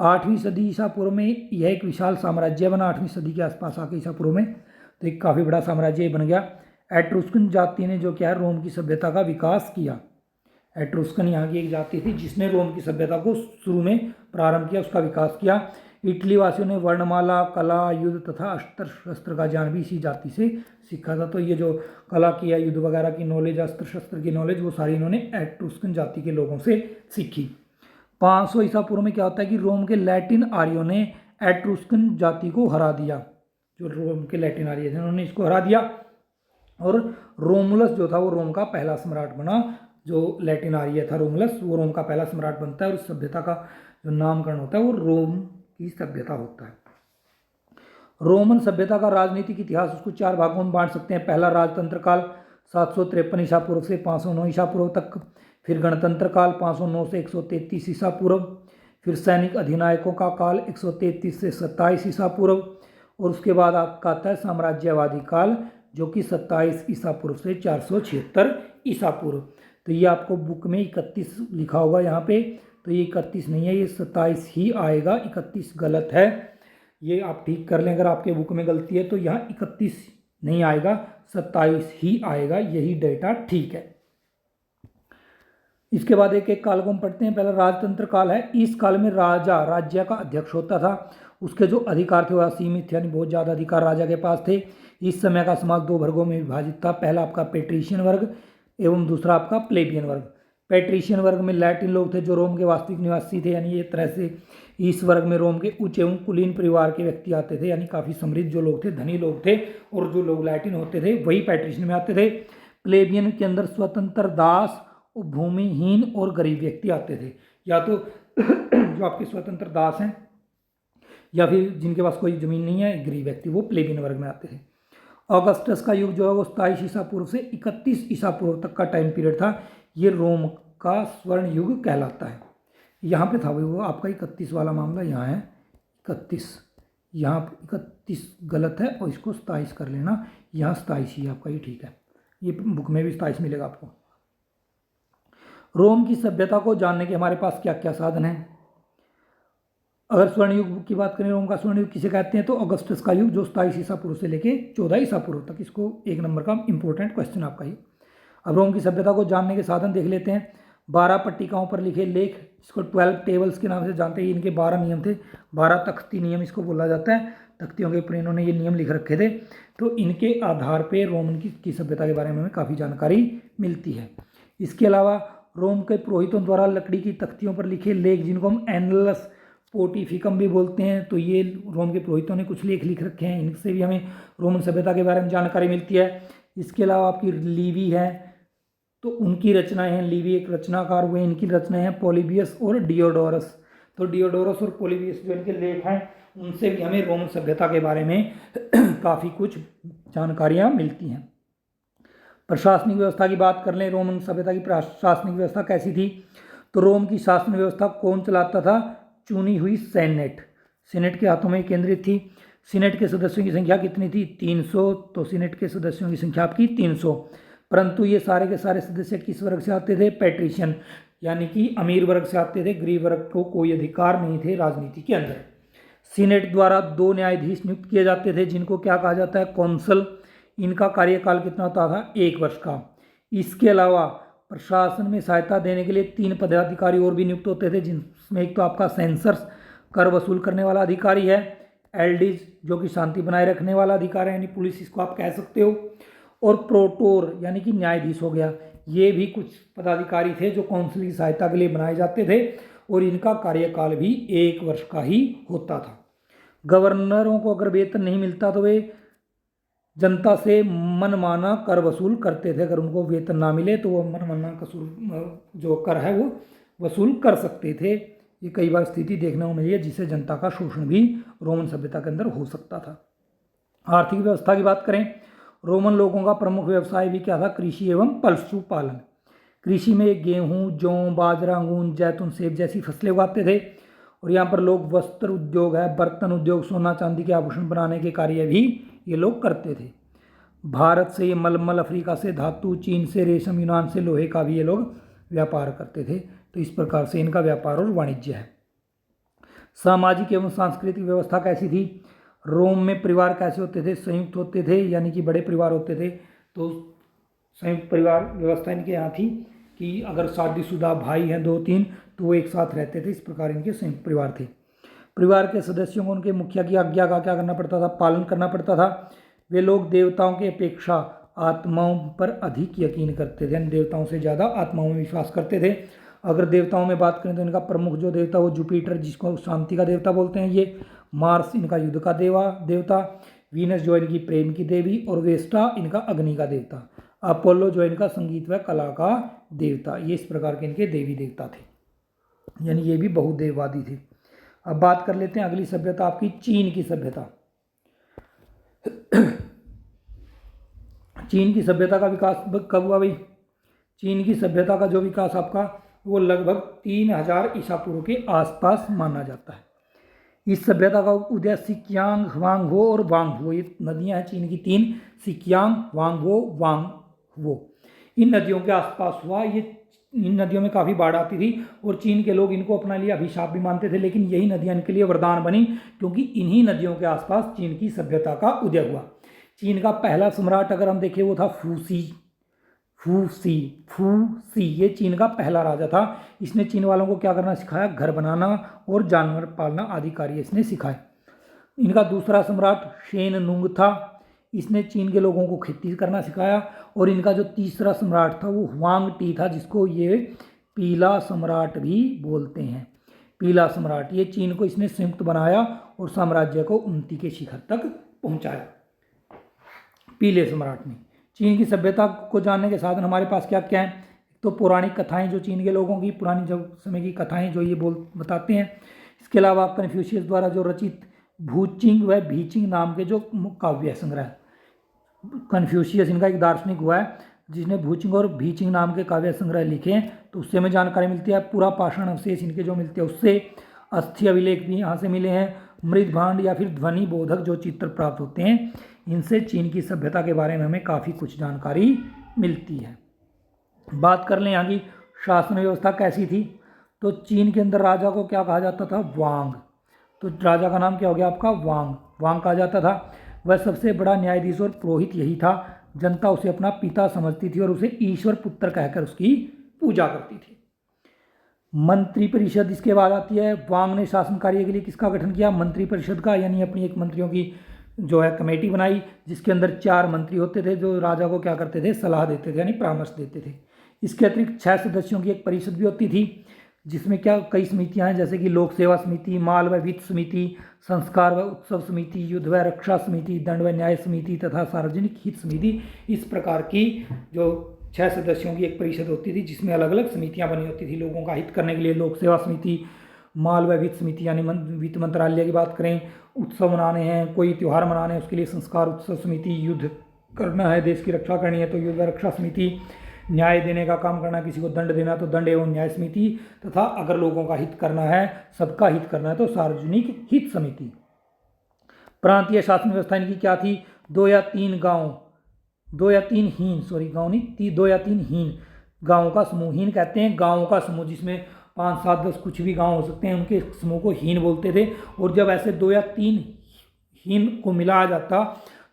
8वीं सदी ईसा पूर्व में यह एक विशाल साम्राज्य बना। 8वीं सदी के आसपास आके ईसा पूर्व में तो एक काफ़ी बड़ा साम्राज्य बन गया। एट्रुस्कन जाति ने जो क्या है रोम की सभ्यता का विकास किया। एट्रुस्कन यहाँ की एक जाति थी जिसने रोम की सभ्यता को शुरू में प्रारंभ किया, उसका विकास किया। इटली वासियों ने वर्णमाला, कला, युद्ध तथा अस्त्र शस्त्र का ज्ञान भी इसी जाति से सीखा था। तो ये जो कला की है, युद्ध वगैरह की नॉलेज, अस्त्र शस्त्र की नॉलेज, वो सारी इन्होंने एट्रुस्कन जाति के लोगों से सीखी। 500 ईसा पूर्व में क्या होता है कि रोम के लैटिन आर्यों ने एट्रुस्कन जाति को हरा दिया। जो रोम के लैटिन आर्य थे उन्होंने इसको हरा दिया और रोमुलस जो था वो रोम का पहला सम्राट बना। जो लैटिन आर्य था रोमुलस, वो रोम का पहला सम्राट बनता है और इस सभ्यता का जो नामकरण होता है वो रोम की सभ्यता होता है। रोमन सभ्यता का राजनीतिक इतिहास उसको 4 भागों में बांट सकते हैं। पहला राजतंत्र काल 753 ईसा पूर्व से 509 ईसा पूर्व तक, फिर गणतंत्र काल 509 से 133 ईसा पूर्व, फिर सैनिक अधिनायकों का काल 133 से 27 ईसा पूर्व, और उसके बाद आपका आता है साम्राज्यवादी काल जो कि 27 ईसा पूर्व से 476 ईसा पूर्व। तो ये आपको बुक में 31 लिखा होगा यहाँ पे, तो ये 31 नहीं है, ये 27 ही आएगा, 31 गलत है। ये आप ठीक कर लें, अगर आपके बुक में गलती है तो यहाँ 31 नहीं आएगा, 27 ही आएगा, यही डेटा ठीक है। इसके बाद एक एक काल को हम पढ़ते हैं। पहला राजतंत्र काल है। इस काल में राजा राज्य का अध्यक्ष होता था, उसके जो अधिकार थे वह असीमित थे, यानी बहुत ज़्यादा अधिकार राजा के पास थे। इस समय का समाज दो वर्गों में विभाजित था, पहला आपका पेट्रिशियन वर्ग एवं दूसरा आपका प्लेबियन वर्ग। पेट्रिशियन वर्ग में लैटिन लोग थे जो रोम के वास्तविक निवासी थे, यानी एक तरह से इस वर्ग में रोम के उच्च एवं कुलीन परिवार के व्यक्ति आते थे, यानी काफ़ी समृद्ध जो लोग थे, धनी लोग थे, और जो लोग लैटिन होते थे वही पेट्रिशियन में आते थे। प्लेबियन के अंदर स्वतंत्र दास, भूमिहीन और गरीब व्यक्ति आते थे, या तो जो आपके स्वतंत्र दास हैं या फिर जिनके पास कोई जमीन नहीं है, गरीब व्यक्ति, वो प्लेबियन वर्ग में आते थे। ऑगस्टस का युग जो है वो 27 ईसा पूर्व से 31 ईसा पूर्व तक का टाइम पीरियड था। ये रोम का स्वर्ण युग कहलाता है। यहाँ पे था वो आपका 31 वाला मामला, यहाँ है 31, यहाँ 31 गलत है और इसको 27 कर लेना, यहाँ 27 ही आपका, ये ठीक है। ये बुक में भी 27 मिलेगा आपको। रोम की सभ्यता को जानने के हमारे पास क्या क्या साधन हैं। अगर स्वर्ण युग की बात करें, रोम का स्वर्ण युग किसे कहते हैं, तो ऑगस्टस का युग जो 27 ईसा पूर्व से लेके 14 ईसा पूर्व तक, इसको एक नंबर का इंपॉर्टेंट क्वेश्चन आपका ही। अब रोम की सभ्यता को जानने के साधन देख लेते हैं। 12 पट्टिकाओं पर लिखे लेख, इसको 12 टेबल्स के नाम से जानते हैं। इनके 12 नियम थे, 12 तख्ती नियम इसको बोला जाता है। तख्तियों के ऊपर इन्होंने ये नियम लिख रखे थे, तो इनके आधार पर रोमन की सभ्यता के बारे में हमें काफ़ी जानकारी मिलती है। इसके अलावा रोम के पुरोहितों द्वारा लकड़ी की तख्तियों पर लिखे लेख, जिनको हम एनलस पोटिफिकम भी बोलते हैं, तो ये रोम के पुरोहितों ने कुछ लेख लिख रखे हैं, इनसे भी हमें रोमन सभ्यता के बारे में जानकारी मिलती है। इसके अलावा आपकी लीवी है, तो उनकी रचनाएं हैं, लीवी एक रचनाकार हुए, इनकी रचनाएं हैं पोलिबियस और डियोडोरस। तो डियोडोरस और पोलिबियस जो इनके लेख हैं, उनसे भी हमें रोमन सभ्यता के बारे में काफ़ी कुछ जानकारियाँ मिलती हैं। प्रशासनिक व्यवस्था की बात कर लें, रोमन सभ्यता की प्रशासनिक व्यवस्था कैसी थी, तो रोम की शासन व्यवस्था कौन चलाता था, चुनी हुई सीनेट के हाथों में केंद्रित थी। सीनेट के सदस्यों की संख्या कितनी थी, 300, तो सीनेट के सदस्यों की संख्या आपकी 300। परंतु ये सारे के सारे सदस्य किस वर्ग से आते थे, पेट्रिशियन, यानी कि अमीर वर्ग से आते थे, गरीब वर्ग को कोई अधिकार नहीं थे राजनीति के अंदर। सीनेट द्वारा 2 न्यायाधीश नियुक्त किए जाते थे, जिनको क्या कहा जाता है, कौंसल। इनका कार्यकाल कितना होता था, 1 वर्ष का। इसके अलावा प्रशासन में सहायता देने के लिए 3 पदाधिकारी और भी नियुक्त होते थे, जिसमें एक तो आपका सेंसर्स, कर वसूल करने वाला अधिकारी है, एल्डिज जो कि शांति बनाए रखने वाला अधिकारी है, यानी पुलिस इसको आप कह सकते हो, और प्रोटोर यानी कि न्यायाधीश हो गया। ये भी कुछ पदाधिकारी थे जो काउंसिल की सहायता के लिए बनाए जाते थे, और इनका कार्यकाल भी 1 वर्ष का ही होता था। गवर्नरों को अगर वेतन नहीं मिलता तो वे जनता से मनमाना कर वसूल करते थे। अगर उनको वेतन ना मिले तो वो मनमाना जो कर है वो वसूल कर सकते थे। ये कई बार स्थिति देखने को मिली है जिससे जनता का शोषण भी रोमन सभ्यता के अंदर हो सकता था। आर्थिक व्यवस्था की बात करें, रोमन लोगों का प्रमुख व्यवसाय भी क्या था, कृषि एवं पशुपालन। कृषि में गेहूँ, जौ, बाजरा, अंगूर, जैतून, सेब जैसी फसलें उगाते थे। और यहाँ पर लोग वस्त्र उद्योग है, बर्तन उद्योग, सोना चांदी के आभूषण बनाने के कार्य भी ये लोग करते थे। भारत से ये मलमल, अफ्रीका से धातु, चीन से रेशम, यूनान से लोहे का भी ये लोग व्यापार करते थे। तो इस प्रकार से इनका व्यापार और वाणिज्य है। सामाजिक एवं सांस्कृतिक व्यवस्था कैसी थी, रोम में परिवार कैसे होते थे, संयुक्त होते थे, यानी कि बड़े परिवार होते थे। तो संयुक्त परिवार व्यवस्था इनके यहाँ थी कि अगर शादीशुदा भाई हैं 2-3 तो वो एक साथ रहते थे। इस प्रकार इनके संयुक्त परिवार थे। परिवार के सदस्यों को उनके मुखिया की आज्ञा का क्या करना पड़ता था, पालन करना पड़ता था। वे लोग देवताओं की अपेक्षा आत्माओं पर अधिक यकीन करते थे, यानी देवताओं से ज़्यादा आत्माओं में विश्वास करते थे। अगर देवताओं में बात करें तो इनका प्रमुख जो देवता वो जुपिटर, जिसको शांति का देवता बोलते हैं ये, मार्स इनका युद्ध का देवता, वीनस जो इनकी प्रेम की देवी, और वेस्टा इनका अग्नि का देवता, अपोलो जो इनका संगीत व कला का देवता। ये इस प्रकार के इनके देवी देवता थे, यानी ये भी बहुदेववादी थे। अब बात कर लेते हैं अगली सभ्यता आपकी चीन की सभ्यता। चीन की सभ्यता का विकास कब हुआ भाई, चीन की सभ्यता का जो विकास आपका वो लगभग 3000 ईसा पूर्व के आसपास माना जाता है। इस सभ्यता का उदय सिक्यांग, ह्वांगहो और वांगहो, ये नदियां हैं चीन की 3, सिक्यांग, ह्वांगहो, वांगहो, इन नदियों के आसपास हुआ। ये इन नदियों में काफ़ी बाढ़ आती थी और चीन के लोग इनको अपने लिए अभिशाप भी मानते थे, लेकिन यही नदियाँ इनके लिए वरदान बनी, क्योंकि इन्हीं नदियों के आसपास चीन की सभ्यता का उदय हुआ। चीन का पहला सम्राट अगर हम देखें वो था फूसी। फूसी ये चीन का पहला राजा था। इसने चीन वालों को क्या करना सिखाया, घर बनाना और जानवर पालना आदि कार्य इसने सिखाए। इनका दूसरा सम्राट शेन नुंग था। इसने चीन के लोगों को खेती करना सिखाया। और इनका जो तीसरा सम्राट था वो हुआंग टी था, जिसको ये पीला सम्राट भी बोलते हैं। पीला सम्राट, ये चीन को इसने संयुक्त बनाया और साम्राज्य को उन्नति के शिखर तक पहुंचाया। पीले सम्राट ने। चीन की सभ्यता को जानने के साधन हमारे पास क्या क्या हैं, तो पौराणिक कथाएं, जो चीन के लोगों की पुरानी जो समय की कथाएं जो ये बताते हैं। इसके अलावा कन्फ्यूशियस द्वारा जो रचित भूचिंग व भीचिंग नाम के जो काव्य संग्रह, कन्फ्यूशियस इनका एक दार्शनिक हुआ है जिसने भूचिंग और भीचिंग नाम के काव्य संग्रह लिखे हैं, तो उससे हमें जानकारी मिलती है। पूरा पाषाण अवशेष इनके जो मिलते हैं उससे, अस्थि अभिलेख भी यहाँ से मिले हैं। मृद भांड या फिर ध्वनि बोधक जो चित्र प्राप्त होते हैं, इनसे चीन की सभ्यता के बारे में हमें काफ़ी कुछ जानकारी मिलती है। बात कर लें यहाँ की शासन व्यवस्था कैसी थी, तो चीन के अंदर राजा को क्या कहा जाता था, वांग। तो राजा का नाम क्या हो गया आपका, वांग। वांग कहा जाता था। वह सबसे बड़ा न्यायाधीश और पुरोहित यही था। जनता उसे अपना पिता समझती थी और उसे ईश्वर पुत्र कहकर उसकी पूजा करती थी। मंत्रिपरिषद इसके बाद आती है। वांग ने शासन कार्य के लिए किसका गठन किया, मंत्रिपरिषद का, यानी अपनी एक मंत्रियों की जो है कमेटी बनाई, जिसके अंदर 4 मंत्री होते थे जो राजा को क्या करते थे, सलाह देते थे, यानी परामर्श देते थे। इसके अतिरिक्त 6 सदस्यों की एक परिषद भी होती थी, जिसमें क्या कई समितियां हैं, जैसे कि लोक सेवा समिति, माल व वित्त समिति, संस्कार व उत्सव समिति, युद्ध व रक्षा समिति, दंड व न्याय समिति तथा सार्वजनिक हित समिति। इस प्रकार की जो 6 सदस्यों की एक परिषद होती थी, जिसमें अलग अलग समितियां बनी होती थी लोगों का हित करने के लिए। लोक सेवा समिति, माल व वित्त समिति यानी वित्त मंत्रालय की बात करें, उत्सव मनाने हैं, कोई त्यौहार मनाने हैं, उसके लिए संस्कार उत्सव समिति, युद्ध करना है, देश की रक्षा करनी है तो युद्ध व रक्षा समिति, न्याय देने का काम करना, किसी को दंड देना तो दंड एवं न्याय समिति, तथा अगर लोगों का हित करना है, सबका हित करना है तो सार्वजनिक हित समिति। प्रांतीय शासन व्यवस्था इनकी क्या थी, 2 या 3 गांव, 2 या 3 हीन, सॉरी गांव नहीं, 2 या 3 हीन गांवों का समूह, हीन कहते हैं गांवों का समूह, जिसमें 5, 7, 10 कुछ भी गांव हो सकते हैं, उनके समूह को हीन बोलते थे। और जब ऐसे 2 या 3 हीन को मिलाया जाता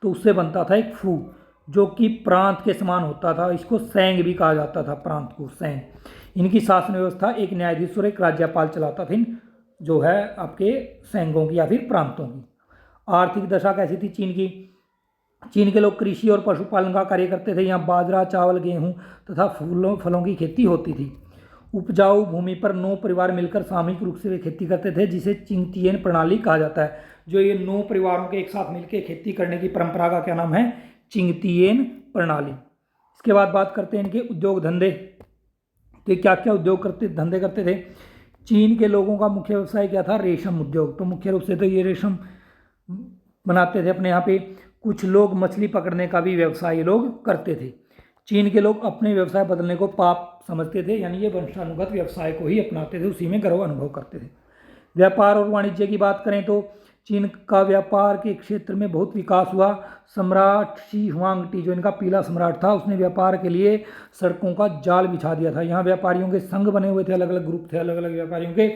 तो उससे बनता था एक फू, जो कि प्रांत के समान होता था। इसको सैंग भी कहा जाता था, प्रांत को सैंग। इनकी शासन व्यवस्था एक न्यायाधीश और एक राज्यपाल चलाता था, जो है आपके सैंगों की या फिर प्रांतों की। आर्थिक दशा कैसी थी चीन की, चीन के लोग कृषि और पशुपालन का कार्य करते थे। यहाँ बाजरा, चावल, गेहूँ तथा फलों की खेती होती थी। उपजाऊ भूमि पर 9 परिवार मिलकर सामूहिक रूप से वे खेती करते थे, जिसे चिंगतियन प्रणाली कहा जाता है। जो ये 9 परिवारों के एक साथ मिलकर खेती करने की परंपरा का क्या नाम है, चिंगतियन प्रणाली। इसके बाद बात करते हैं इनके उद्योग धंधे। तो क्या क्या उद्योग धंधे करते थे। चीन के लोगों का मुख्य व्यवसाय क्या था, रेशम उद्योग। तो मुख्य रूप से तो ये रेशम बनाते थे अपने यहाँ पे। कुछ लोग मछली पकड़ने का भी व्यवसाय लोग करते थे। चीन के लोग अपने व्यवसाय बदलने को पाप समझते थे, यानी ये वंशानुगत व्यवसाय को ही अपनाते थे, उसी में गर्व अनुभव करते थे। व्यापार और वाणिज्य की बात करें तो चीन का व्यापार के क्षेत्र में बहुत विकास हुआ। सम्राट शी हुआंगटी, जो इनका पीला सम्राट था, उसने व्यापार के लिए सड़कों का जाल बिछा दिया था। यहाँ व्यापारियों के संघ बने हुए थे, अलग अलग ग्रुप थे अलग अलग व्यापारियों के,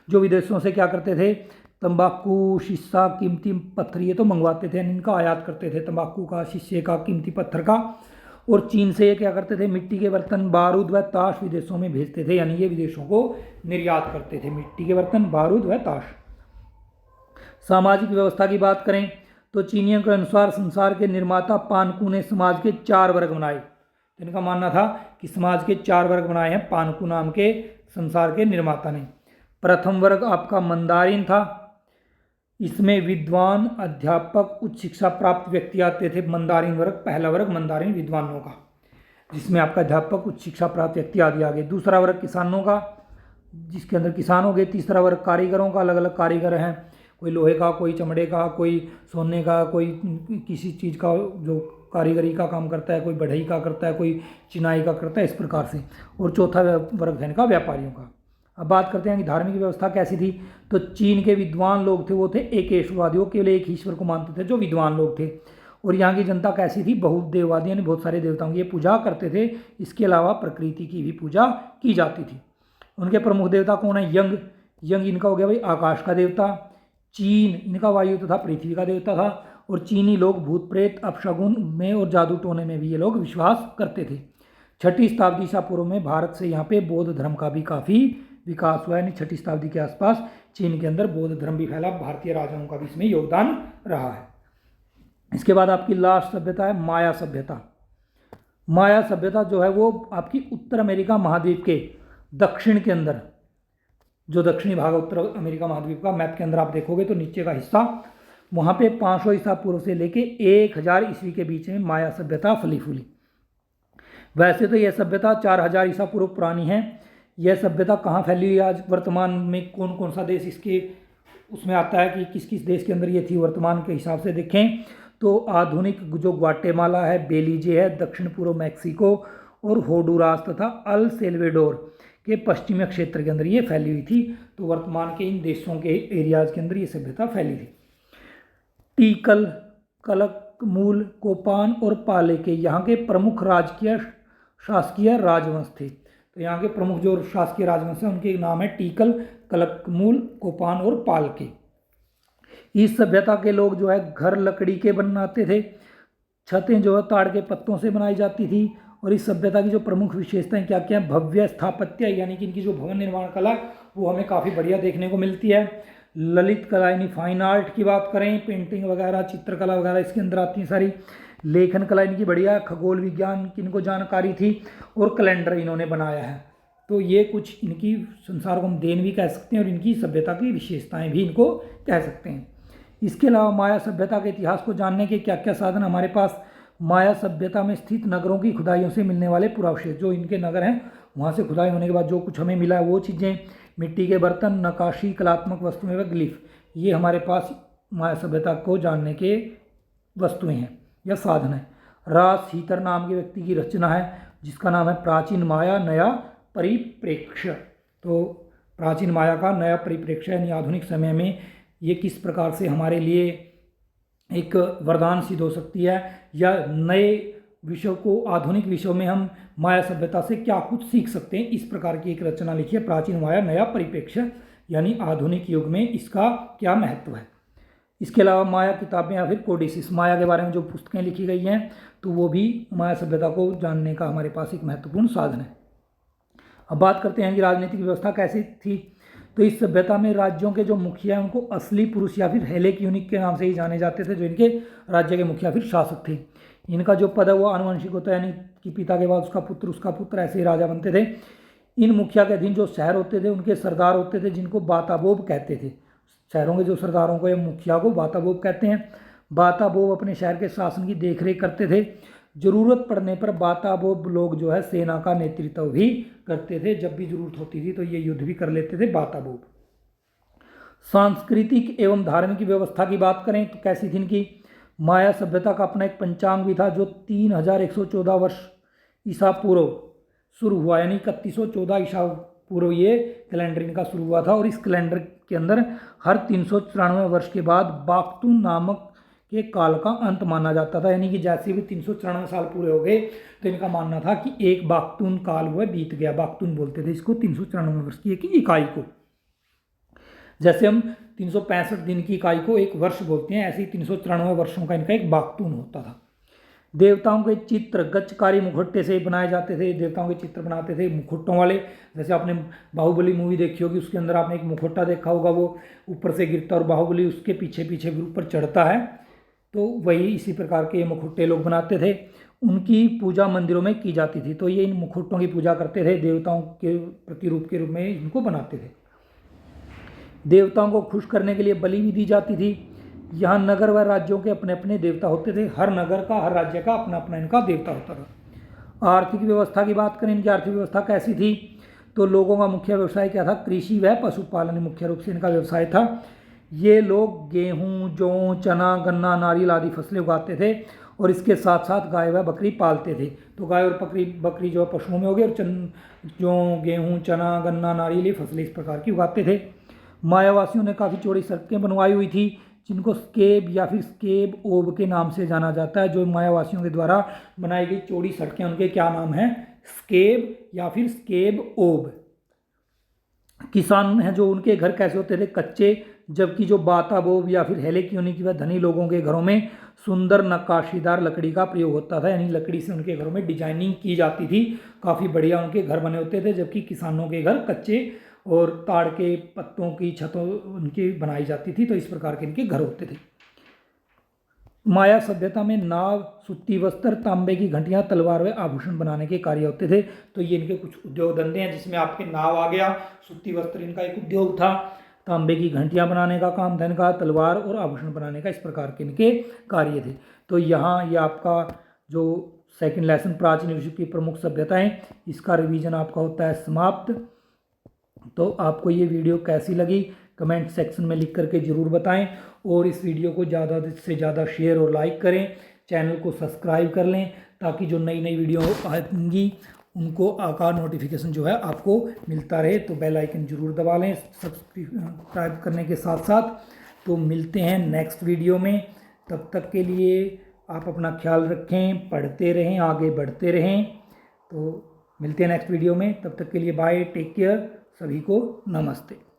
जो विदेशों से क्या करते थे, तंबाकू, शीशा, कीमती पत्थर ये तो मंगवाते थे, इनका आयात करते थे, तंबाकू का, शीशे का, कीमती पत्थर का। और चीन से ये क्या करते थे, मिट्टी के बर्तन, बारूद व ताश विदेशों में भेजते थे, यानी ये विदेशों को निर्यात करते थे, मिट्टी के बर्तन, बारूद व ताश। सामाजिक व्यवस्था की बात करें तो चीनियों के अनुसार संसार के निर्माता पानकू ने समाज के 4 वर्ग बनाए। इनका मानना था कि समाज के 4 वर्ग बनाए हैं पानकू नाम के संसार के निर्माता ने। प्रथम वर्ग आपका मंदारिन था। इसमें विद्वान, अध्यापक, उच्च शिक्षा प्राप्त व्यक्ति आते थे। मंदारिन वर्ग, पहला वर्ग मंदारिन विद्वानों का, जिसमें आपका अध्यापक, उच्च शिक्षा प्राप्त व्यक्ति आदि आ गए। दूसरा वर्ग किसानों का, जिसके अंदर किसान हो गए। तीसरा वर्ग कारीगरों का, अलग अलग कारीगर हैं, कोई लोहे का, कोई चमड़े का, कोई सोने का, कोई किसी चीज़ का जो कारीगरी का काम करता है, कोई बढ़ई का करता है, कोई चिनाई का करता है, इस प्रकार से। और चौथा वर्ग है इनका व्यापारियों का। अब बात करते हैं कि धार्मिक व्यवस्था कैसी थी। तो चीन के विद्वान लोग थे वो थे एकेश्वरवादी, वो केवल एक ईश्वर को मानते थे, जो विद्वान लोग थे। और यहाँ की जनता कैसी थी, बहुदेववादी, यानी बहुत सारे देवताओं की ये पूजा करते थे। इसके अलावा प्रकृति की भी पूजा की जाती थी। उनके प्रमुख देवता कौन है, यंग। यंग इनका हो गया भाई आकाश का देवता। चीन इनका वायु तथा पृथ्वी का देवता था। और चीनी लोग भूत प्रेत अपशगुन में और जादू टोने में भी ये लोग विश्वास करते थे। 6ठी शताब्दी ईसा पूर्व में भारत से यहाँ पे बौद्ध धर्म का भी काफ़ी विकास हुआ, यानी 6ठी शताब्दी के आसपास चीन के अंदर बौद्ध धर्म भी फैला। भारतीय राजाओं का भी इसमें योगदान रहा है। इसके बाद आपकी लास्ट सभ्यता है माया सभ्यता। माया सभ्यता जो है वो आपकी उत्तर अमेरिका महाद्वीप के दक्षिण के अंदर, जो दक्षिणी भाग उत्तर अमेरिका महाद्वीप का मैप के अंदर आप देखोगे तो नीचे का हिस्सा, वहाँ पे 500 ईसा पूर्व से लेके 1000 ईस्वी के बीच में माया सभ्यता फली फूली। वैसे तो यह सभ्यता 4000 ईसा पूर्व पुरानी है। यह सभ्यता कहाँ फैली हुई आज वर्तमान में, कौन कौन सा देश इसके उसमें आता है कि किस किस देश के अंदर ये थी वर्तमान के हिसाब से देखें तो आधुनिक जो ग्वाटेमाला है, बेलीजे है, दक्षिण पूर्व मैक्सिको और होंडुरास तथा अल सेल्वेडोर के पश्चिमी क्षेत्र के अंदर ये फैली हुई थी। तो वर्तमान के इन देशों के एरियाज के अंदर ये सभ्यता फैली थी। टीकल, कलकमूल, कोपान और पाले के यहाँ के प्रमुख राजकीय शासकीय राजवंश थे। तो यहाँ के प्रमुख जो शासकीय राजवंश हैं उनके नाम है टीकल, कलकमूल, कोपान और पाल के। इस सभ्यता के लोग जो है घर लकड़ी के बनाते थे। छतें जो है ताड़ के पत्तों से बनाई जाती थी। और इस सभ्यता की जो प्रमुख विशेषताएं क्या क्या हैं, भव्य स्थापत्य, यानी कि इनकी जो भवन निर्माण कला वो हमें काफ़ी बढ़िया देखने को मिलती है। ललित कला यानी फाइन आर्ट की बात करें, पेंटिंग वगैरह, चित्रकला वगैरह इसके अंदर आती है सारी। लेखन कला इनकी बढ़िया, खगोल विज्ञान की इनको जानकारी थी और कैलेंडर इन्होंने बनाया है। तो ये कुछ इनकी संसार को हम देन भी कह सकते हैं और इनकी सभ्यता की विशेषताएं भी इनको कह सकते हैं। इसके अलावा माया सभ्यता के इतिहास को जानने के क्या क्या साधन हमारे पास, माया सभ्यता में स्थित नगरों की खुदाइयों से मिलने वाले पुरावशेष, जो इनके नगर हैं वहाँ से खुदाई होने के बाद जो कुछ हमें मिला है वो चीज़ें, मिट्टी के बर्तन, नक्काशी, कलात्मक वस्तुएं व ग्लिफ, ये हमारे पास माया सभ्यता को जानने के वस्तुएं हैं या साधन है। रास हीतर नाम के व्यक्ति की रचना है जिसका नाम है प्राचीन माया नया परिप्रेक्ष्य। तो प्राचीन माया का नया परिप्रेक्ष्य यानी आधुनिक समय में ये किस प्रकार से हमारे लिए एक वरदान सिद्ध हो सकती है, या नए विषयों को आधुनिक विषयों में हम माया सभ्यता से क्या कुछ सीख सकते हैं, इस प्रकार की एक रचना लिखी है प्राचीन माया नया परिप्रेक्ष्य, यानी आधुनिक युग में इसका क्या महत्व है। इसके अलावा माया किताबें या फिर कोडिसिस, माया के बारे में जो पुस्तकें लिखी गई हैं तो वो भी माया सभ्यता को जानने का हमारे पास एक महत्वपूर्ण साधन है। अब बात करते हैं कि राजनीतिक व्यवस्था कैसी थी। तो इस सभ्यता में राज्यों के जो मुखिया हैं उनको असली पुरुष या फिर हेलेक यूनिक के नाम से ही जाने जाते थे, जो इनके राज्य के मुखिया फिर शासक थे। इनका जो पद है वो आनुवंशिक होता है, यानी कि पिता के बाद उसका पुत्र ऐसे ही राजा बनते थे। इन मुखिया के अधीन जो शहर होते थे उनके सरदार होते थे जिनको बाताबोब कहते थे। शहरों के जो सरदारों को या मुखिया को बाताबोब कहते हैं। बाताबोब अपने शहर के शासन की देखरेख करते थे। जरूरत पड़ने पर बाताबोब लोग जो है सेना का नेतृत्व भी करते थे, जब भी जरूरत होती थी तो ये युद्ध भी कर लेते थे बाताबोब। सांस्कृतिक एवं धार्मिक व्यवस्था की बात करें तो कैसी थी इनकी, माया सभ्यता का अपना एक पंचांग भी था जो 3114 वर्ष ईसा पूर्व शुरू हुआ, यानी 3114 ईसा पूर्व ये कैलेंडर इनका शुरू हुआ था। और इस कैलेंडर के अंदर हर 394 वर्ष के बाद बाक्तून नामक के काल का अंत माना जाता था, यानी कि जैसे भी 394 साल पूरे हो गए तो इनका मानना था कि एक बाक्तून काल हुआ बीत गया। बाक्तून बोलते थे इसको 394 वर्ष की एक इकाई को। जैसे हम 365 दिन की इकाई को एक वर्ष बोलते हैं, ऐसे ही 394 वर्षों का इनका एक बाक्तून होता था। देवताओं के चित्र गच्छकारी मुखट्टे से बनाए जाते थे। देवताओं के चित्र बनाते थे मुखट्टों वाले। जैसे आपने बाहुबली मूवी देखी होगी, उसके अंदर आपने एक मुखट्टा देखा होगा, वो ऊपर से गिरता और बाहुबली उसके पीछे पीछे ऊपर चढ़ता है। तो वही इसी प्रकार के ये मुखट्टे लोग बनाते थे। उनकी पूजा मंदिरों में की जाती थी। तो ये इन मुखट्टों की पूजा करते थे, देवताओं के प्रतिरूप के रूप में इनको बनाते थे। देवताओं को खुश करने के लिए बलि भी दी जाती थी। यहाँ नगर व राज्यों के अपने अपने देवता होते थे। हर नगर का, हर राज्य का अपना अपना इनका देवता होता था। आर्थिक व्यवस्था की बात करें, इनकी आर्थिक व्यवस्था कैसी थी, तो लोगों का मुख्य व्यवसाय क्या था, कृषि व पशुपालन मुख्य रूप से इनका व्यवसाय था। ये लोग गेहूँ, जौ, चना, गन्ना, नारियल आदि फसलें उगाते थे और इसके साथ साथ गाय व बकरी पालते थे। तो गाय और बकरी जो पशुओं में हो गए, और जौ, गेहूँ, चना, गन्ना, नारियल ये फसलें इस प्रकार की उगाते थे। मायावासियों ने काफ़ी चौड़ी सड़कें बनवाई हुई थी जिनको स्केब या फिर स्केब ओब के नाम से जाना जाता है। जो मायावासियों के द्वारा बनाई गई चौड़ी सड़कें, उनके क्या नाम है? स्केब या फिर स्केब ओब। किसान हैं जो, उनके घर कैसे होते थे? कच्चे, जबकि जो बाताबोब या फिर हेलेक्योनी की वह धनी लोगों के घरों में सुंदर नक्काशीदार लकड़ी का प्रयोग होता था, यानी लकड़ी से उनके घरों में डिजाइनिंग की जाती थी, काफ़ी बढ़िया उनके घर बने होते थे। जबकि किसानों के घर कच्चे और ताड़ के पत्तों की छतों उनकी बनाई जाती थी। तो इस प्रकार के इनके घर होते थे। माया सभ्यता में नाव, सूती वस्त्र, तांबे की घंटियां, तलवार व आभूषण बनाने के कार्य होते थे। तो ये इनके कुछ उद्योग धंधे हैं, जिसमें आपके नाव आ गया, सूती वस्त्र इनका एक उद्योग था, तांबे की घंटियां बनाने का काम था इनका, तलवार और आभूषण बनाने का, इस प्रकार के इनके कार्य थे। तो यहाँ ये आपका जो सेकंड लेसन प्राचीन विश्व की प्रमुख सभ्यताएं, इसका रिवीजन आपका होता है समाप्त। तो आपको ये वीडियो कैसी लगी कमेंट सेक्शन में लिख करके ज़रूर बताएं, और इस वीडियो को ज़्यादा से ज़्यादा शेयर और लाइक करें, चैनल को सब्सक्राइब कर लें, ताकि जो नई नई वीडियो आएंगी उनको आकार नोटिफिकेशन जो है आपको मिलता रहे। तो बेल आइकन जरूर दबा लें सब्सक्राइब करने के साथ साथ। तो मिलते हैं नेक्स्ट वीडियो में, तब तक के लिए आप अपना ख्याल रखें, पढ़ते रहें, आगे बढ़ते रहें। तो मिलते हैं नेक्स्ट वीडियो में, तब तक के लिए बाय, टेक केयर, सभी को नमस्ते।